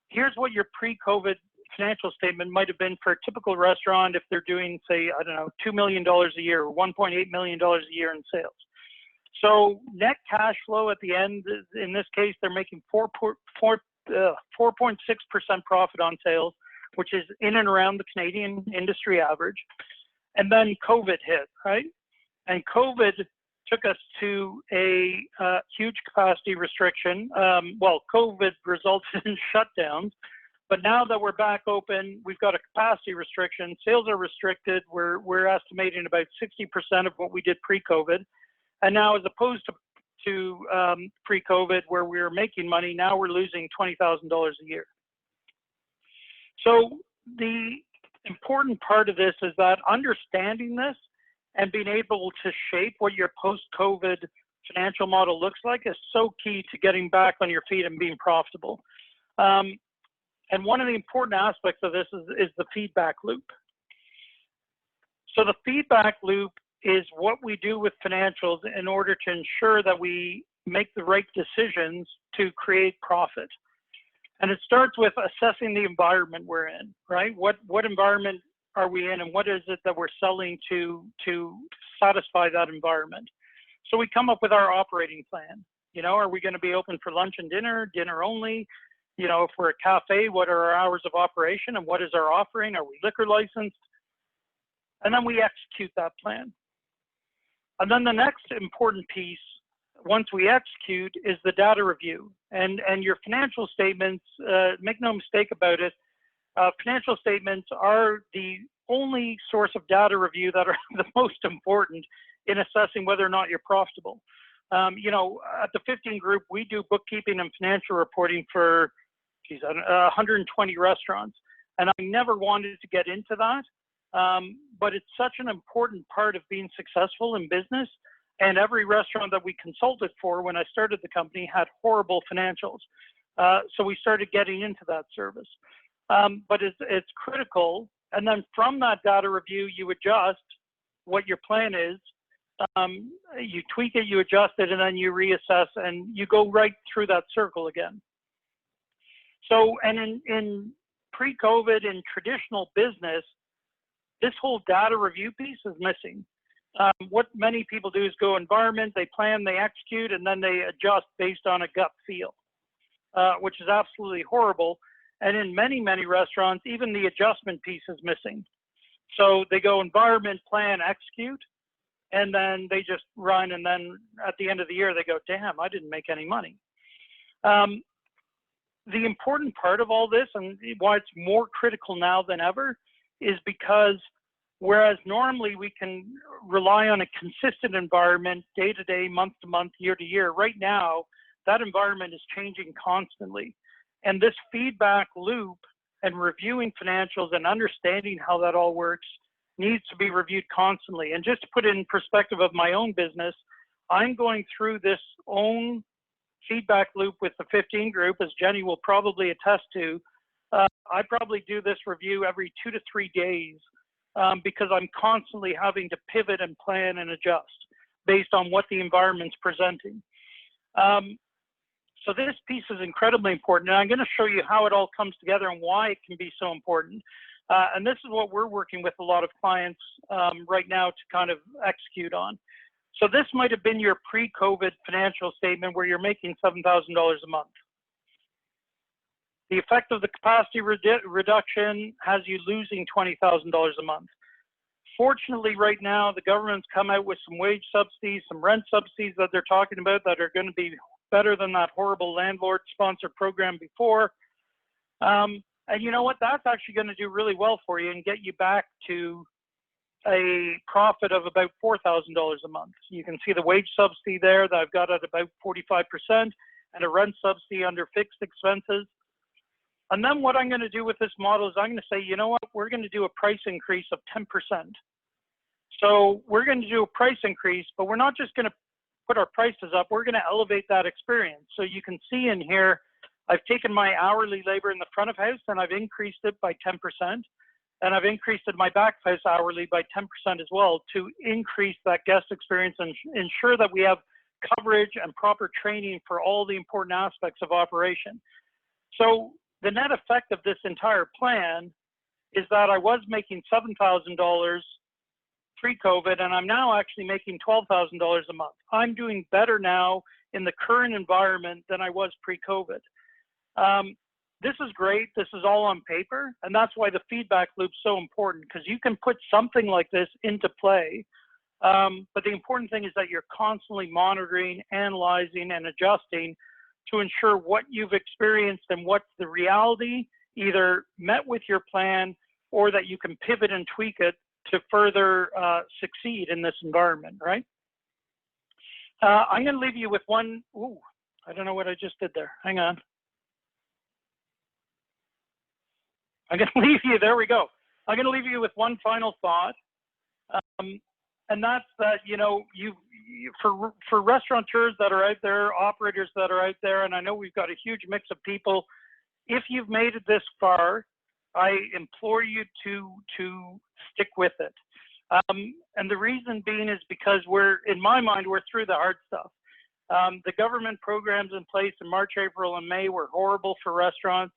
here's what your pre-COVID financial statement might have been for a typical restaurant if they're doing, say, I don't know, $2 million a year or $1.8 million a year in sales. So net cash flow at the end, in this case, they're making 4.6% profit on sales, which is in and around the Canadian industry average. And then COVID hit, right? And COVID took us to a huge capacity restriction. Well, COVID resulted in shutdowns, but now that we're back open, we've got a capacity restriction. Sales are restricted. We're estimating about 60% of what we did pre-COVID. And now, as opposed to pre-COVID, where we were making money, now we're losing $20,000 a year. So the important part of this is that understanding this and being able to shape what your post-COVID financial model looks like is so key to getting back on your feet and being profitable. And one of the important aspects of this is the feedback loop. So the feedback loop is what we do with financials in order to ensure that we make the right decisions to create profit. And it starts with assessing the environment we're in, right? What environment are we in, and what is it that we're selling to satisfy that environment? So we come up with our operating plan. You know, are we going to be open for lunch and dinner only? You know, if we're a cafe, what are our hours of operation and what is our offering? Are we liquor licensed? And then we execute that plan. And then the next important piece, once we execute, is the data review. And your financial statements, make no mistake about it, financial statements are the only source of data review that are the most important in assessing whether or not you're profitable. You know, at the 15 Group, we do bookkeeping and financial reporting for 120 restaurants. And I never wanted to get into that, but it's such an important part of being successful in business. And every restaurant that we consulted for when I started the company had horrible financials. So we started getting into that service. But it's critical. And then from that data review, you adjust what your plan is. You tweak it, you adjust it, and then you reassess, and you go right through that circle again. So, and in pre-COVID, in traditional business, this whole data review piece is missing. What many people do is go environment, they plan, they execute, and then they adjust based on a gut feel, which is absolutely horrible. And in many, many restaurants, even the adjustment piece is missing. So they go environment, plan, execute, and then they just run. And then at the end of the year, they go, damn, I didn't make any money. The important part of all this, and why it's more critical now than ever, is because whereas normally we can rely on a consistent environment day to day, month to month, year to year, right now, that environment is changing constantly. And this feedback loop and reviewing financials and understanding how that all works needs to be reviewed constantly. And just to put it in perspective of my own business, I'm going through this own feedback loop with the 15 Group, as Jenny will probably attest to. I probably do this review every 2 to 3 days because I'm constantly having to pivot and plan and adjust based on what the environment's presenting. So this piece is incredibly important, and I'm going to show you how it all comes together and why it can be so important. And this is what we're working with a lot of clients right now to kind of execute on. So this might have been your pre-COVID financial statement where you're making $7,000 a month. The effect of the capacity reduction has you losing $20,000 a month. Fortunately, right now, the government's come out with some wage subsidies, some rent subsidies that they're talking about that are going to be better than that horrible landlord-sponsored program before. And you know what? That's actually going to do really well for you and get you back to a profit of about $4,000 a month. You can see the wage subsidy there that I've got at about 45% and a rent subsidy under fixed expenses. And then what I'm going to do with this model is I'm going to say, you know what, we're going to do a price increase of 10%. So we're going to do a price increase, but we're not just going to put our prices up, we're going to elevate that experience. So you can see in here, I've taken my hourly labor in the front of house and I've increased it by 10%. And I've increased my back of house hourly by 10% as well to increase that guest experience and ensure that we have coverage and proper training for all the important aspects of operation. So the net effect of this entire plan is that I was making $7,000 pre-COVID, and I'm now actually making $12,000 a month. I'm doing better now in the current environment than I was pre-COVID. this is great. This is all on paper. And that's why the feedback loop's so important, because you can put something like this into play. But the important thing is that you're constantly monitoring, analyzing, and adjusting to ensure what you've experienced and what's the reality either met with your plan or that you can pivot and tweak it to further succeed in this environment, right? I'm going to leave you with one. Ooh, I don't know what I just did there. Hang on. I'm going to leave you. There we go. I'm going to leave you with one final thought, and that's that for restaurateurs that are out there, operators that are out there, and I know we've got a huge mix of people. If you've made it this far, I implore you to stick with it. And the reason being is because in my mind, we're through the hard stuff. The government programs in place in March, April, and May were horrible for restaurants.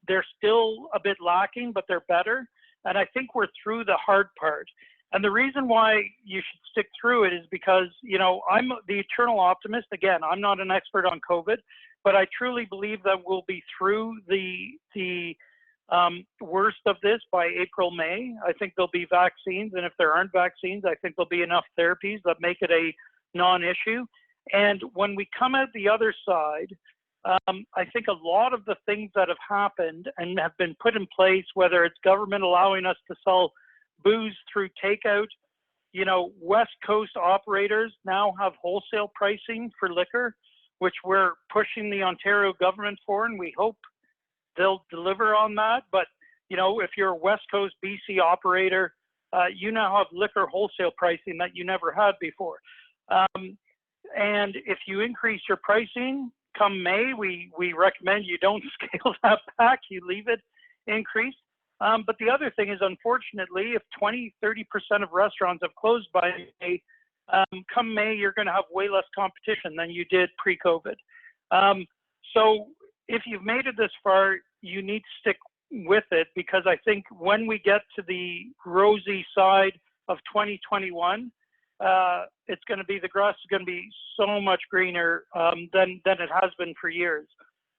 They're still a bit lacking, but they're better. And I think we're through the hard part. And the reason why you should stick through it is because, I'm the eternal optimist. Again, I'm not an expert on COVID, but I truly believe that we'll be through the worst of this by April, May. I think there'll be vaccines. And if there aren't vaccines, I think there'll be enough therapies that make it a non-issue. And when we come out the other side, I think a lot of the things that have happened and have been put in place, whether it's government allowing us to sell booze through takeout, West Coast operators now have wholesale pricing for liquor, which we're pushing the Ontario government for, and we hope they'll deliver on that. But, if you're a West Coast BC operator, you now have liquor wholesale pricing that you never had before. And if you increase your pricing come May, we recommend you don't scale that back, you leave it increased. But the other thing is, unfortunately, if 20–30% of restaurants have closed by May, come May, you're going to have way less competition than you did pre-COVID. So if you've made it this far, you need to stick with it, because I think when we get to the rosy side of 2021, it's going to be, the grass is going to be so much greener than it has been for years.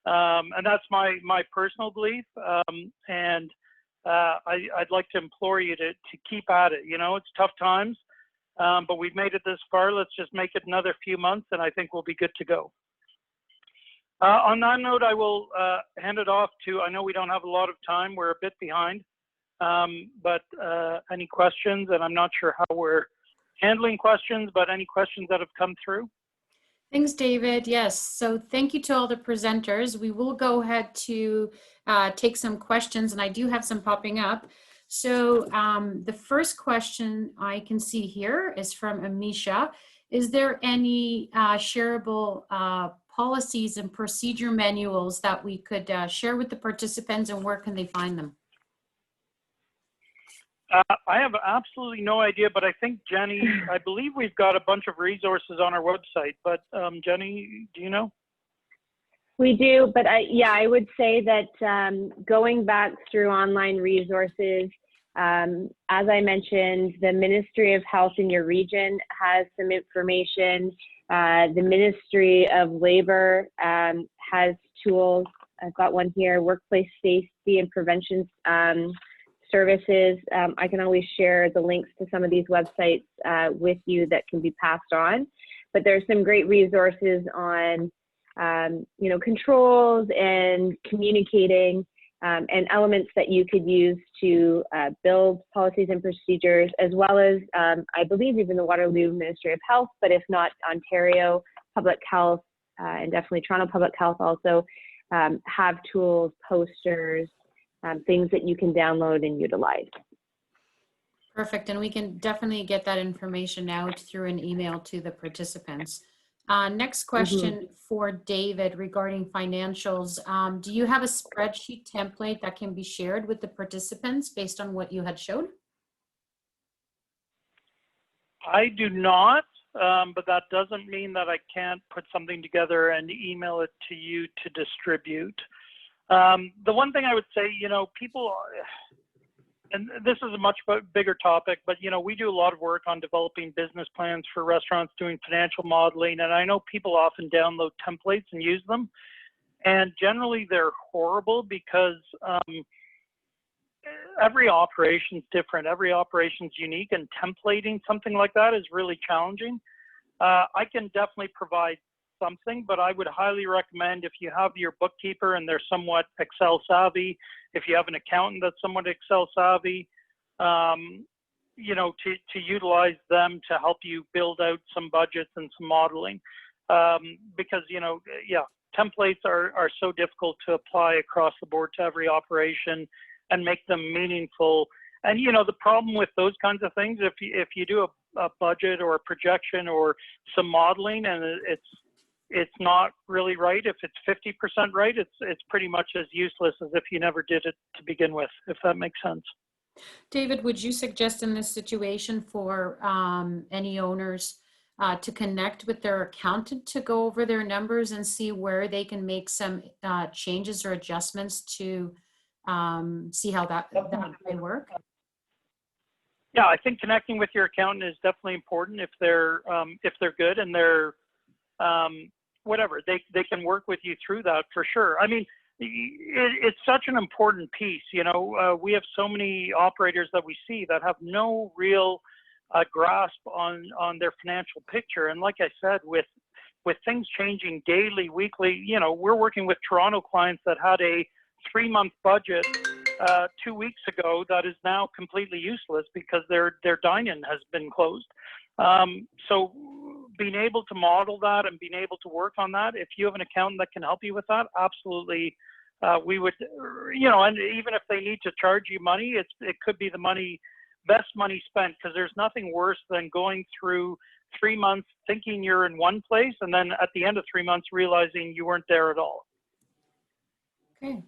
And that's my personal belief. And I'd like to implore you to keep at it. It's tough times, but we've made it this far. Let's just make it another few months, and I think we'll be good to go. On that note, I will hand it off to, I know we don't have a lot of time. We're a bit behind, but any questions? And I'm not sure how we're handling questions, but any questions that have come through? Thanks, David. Yes. So thank you to all the presenters. We will go ahead to take some questions, and I do have some popping up. So the first question I can see here is from Amisha. Is there any shareable policies and procedure manuals that we could share with the participants, and where can they find them? I have absolutely no idea, but I think Jenny, I believe we've got a bunch of resources on our website, but Jenny, do you know? We do, but I would say that going back through online resources, as I mentioned, the Ministry of Health in your region has some information. The Ministry of Labor has tools. I've got one here, Workplace Safety and Prevention Services. I can always share the links to some of these websites with you that can be passed on. But there's some great resources on, controls and communicating and elements that you could use to build policies and procedures, as well as, I believe, even the Waterloo Ministry of Health, but if not, Ontario Public Health and definitely Toronto Public Health also have tools, posters, things that you can download and utilize. Perfect. And we can definitely get that information out through an email to the participants. Next question for David regarding financials. Do you have a spreadsheet template that can be shared with the participants based on what you had showed? I do not, but that doesn't mean that I can't put something together and email it to you to distribute. The one thing I would say, people, and this is a much bigger topic, but, we do a lot of work on developing business plans for restaurants, doing financial modeling, and I know people often download templates and use them. And generally they're horrible because every operation's different. Every operation's unique, and templating something like that is really challenging. I can definitely provide something, but I would highly recommend, if you have your bookkeeper and they're somewhat Excel savvy, if you have an accountant that's somewhat Excel savvy, you know, to utilize them to help you build out some budgets and some modeling. Because, you know, yeah, templates are so difficult to apply across the board to every operation and make them meaningful. And, you know, the problem with those kinds of things, if you do a budget or a projection or some modeling and it's not really right, if it's 50% right, it's pretty much as useless as if you never did it to begin with, if that makes sense. David, would you suggest in this situation for any owners to connect with their accountant to go over their numbers and see where they can make some changes or adjustments to see how that may work? Yeah, I think connecting with your accountant is definitely important if they're good and they're whatever, they can work with you through that for sure. I mean, it's such an important piece. You know, we have so many operators that we see that have no real grasp on their financial picture. And like I said, with things changing daily, weekly, you know, we're working with Toronto clients that had a 3-month budget 2 weeks ago that is now completely useless because their dine-in has been closed. So being able to model that and being able to work on that, if you have an accountant that can help you with that, absolutely, we would, you know, and even if they need to charge you money, it could be the best money spent, because there's nothing worse than going through 3 months thinking you're in one place and then at the end of 3 months realizing you weren't there at all. Okay.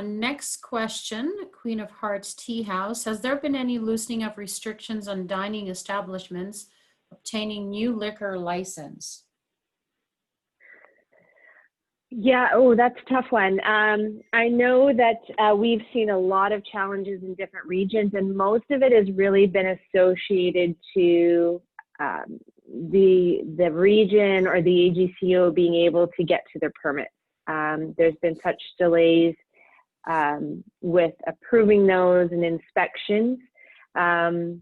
Next question, Queen of Hearts Tea House. Has there been any loosening of restrictions on dining establishments obtaining new liquor license? Yeah, oh, that's a tough one. I know that we've seen a lot of challenges in different regions, and most of it has really been associated to the region or the AGCO being able to get to their permits. There's been such delays with approving those and inspections. And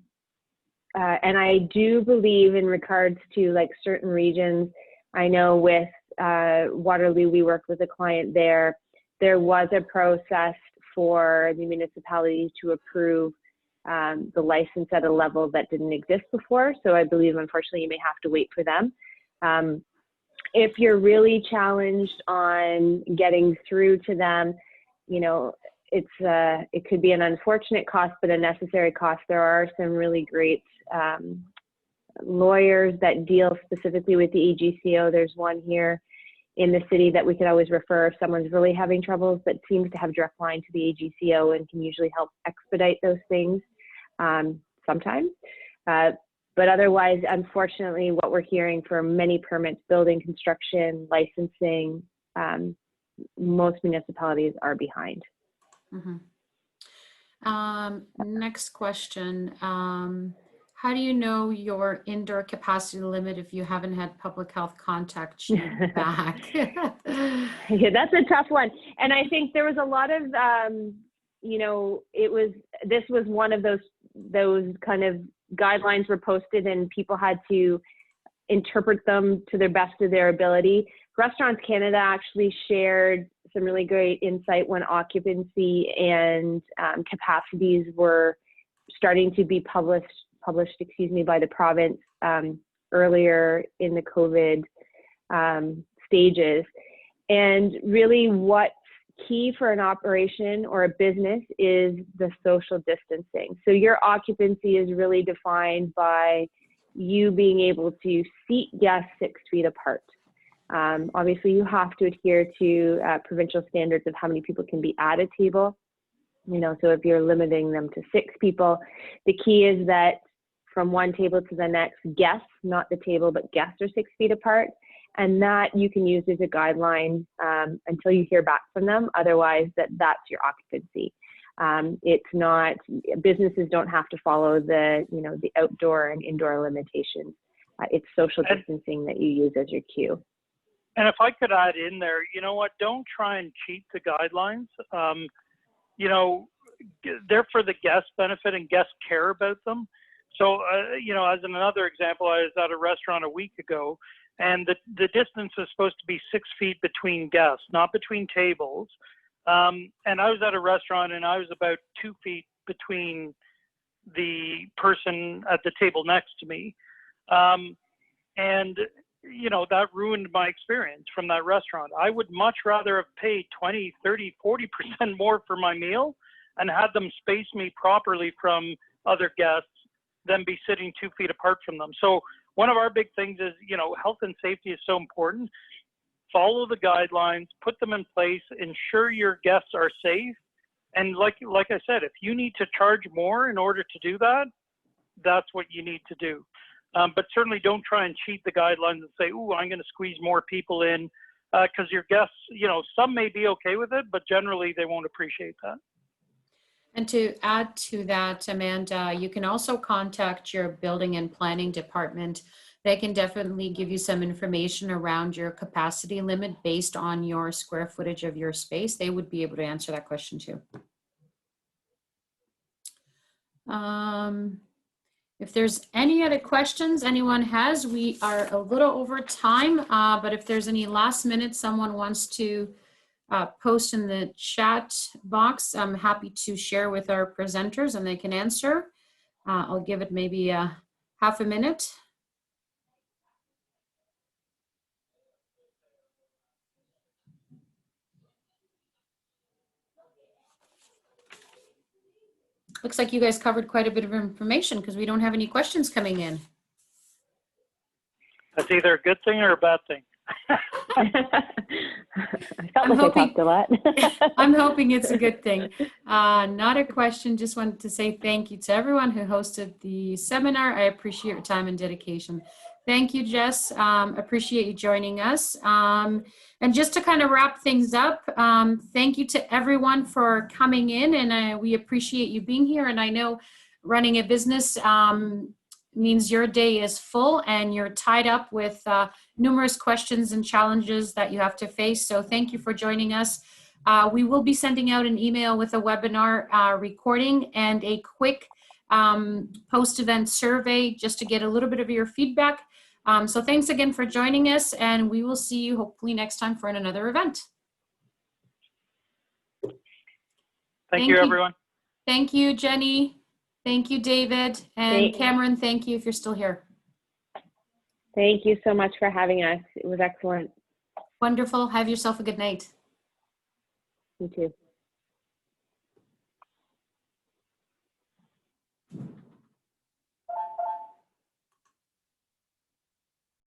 I do believe in regards to like certain regions, I know with Waterloo, we worked with a client there. There was a process for the municipality to approve the license at a level that didn't exist before. So I believe, unfortunately, you may have to wait for them. If you're really challenged on getting through to them, you know, it could be an unfortunate cost, but a necessary cost. There are some really great lawyers that deal specifically with the AGCO. There's one here in the city that we could always refer if someone's really having troubles, but seems to have direct line to the AGCO and can usually help expedite those things sometimes. But otherwise, unfortunately, what we're hearing for many permits, building, construction, licensing, most municipalities are behind. Mm-hmm. Next question. How do you know your indoor capacity limit if you haven't had public health contact you back? Yeah, that's a tough one. And I think there was a lot of, you know, this was one of those kind of guidelines were posted and people had to interpret them to the best of their ability. Restaurants Canada actually shared some really great insight when occupancy and capacities were starting to be published, by the province earlier in the COVID stages. And really what's key for an operation or a business is the social distancing. So your occupancy is really defined by you being able to seat guests 6 feet apart. Obviously, you have to adhere to provincial standards of how many people can be at a table. You know, so if you're limiting them to 6 people, the key is that from one table to the next, guests, not the table, but guests are 6 feet apart. And that you can use as a guideline until you hear back from them. Otherwise, that's your occupancy. It's not, businesses don't have to follow the outdoor and indoor limitations. It's social distancing that you use as your cue. And if I could add in there, you know what? Don't try and cheat the guidelines. You know, they're for the guest benefit, and guests care about them. So, you know, as another example, I was at a restaurant a week ago, and the distance is supposed to be 6 feet between guests, not between tables. And I was at a restaurant, and I was about 2 feet between the person at the table next to me. And, you know, that ruined my experience from that restaurant. I would much rather have paid 20, 30, 40% more for my meal and had them space me properly from other guests than be sitting 2 feet apart from them. So one of our big things is, you know, health and safety is so important. Follow the guidelines, put them in place, ensure your guests are safe. And like I said, if you need to charge more in order to do that, that's what you need to do. But certainly don't try and cheat the guidelines and say, "Ooh, I'm going to squeeze more people in," because your guests, you know, some may be okay with it, but generally they won't appreciate that. And to add to that, Amanda, you can also contact your building and planning department. They can definitely give you some information around your capacity limit based on your square footage of your space. They would be able to answer that question too. If there's any other questions anyone has, we are a little over time, but if there's any last minute someone wants to post in the chat box, I'm happy to share with our presenters and they can answer. I'll give it maybe half a minute. Looks like you guys covered quite a bit of information because we don't have any questions coming in. That's either a good thing or a bad thing. I felt like I talked a lot. I'm hoping it's a good thing. Not a question, just wanted to say thank you to everyone who hosted the seminar. I appreciate your time and dedication. Thank you, Jess. Appreciate you joining us. And just to kind of wrap things up, thank you to everyone for coming in, and we appreciate you being here. And I know running a business means your day is full and you're tied up with numerous questions and challenges that you have to face. So thank you for joining us. We will be sending out an email with a webinar recording and a quick post-event survey just to get a little bit of your feedback. So thanks again for joining us, and we will see you hopefully next time for another event. Thank you, everyone. Thank you, Jenny. Thank you, David. And Cameron, thank you if you're still here. Thank you so much for having us. It was excellent. Wonderful. Have yourself a good night. You too.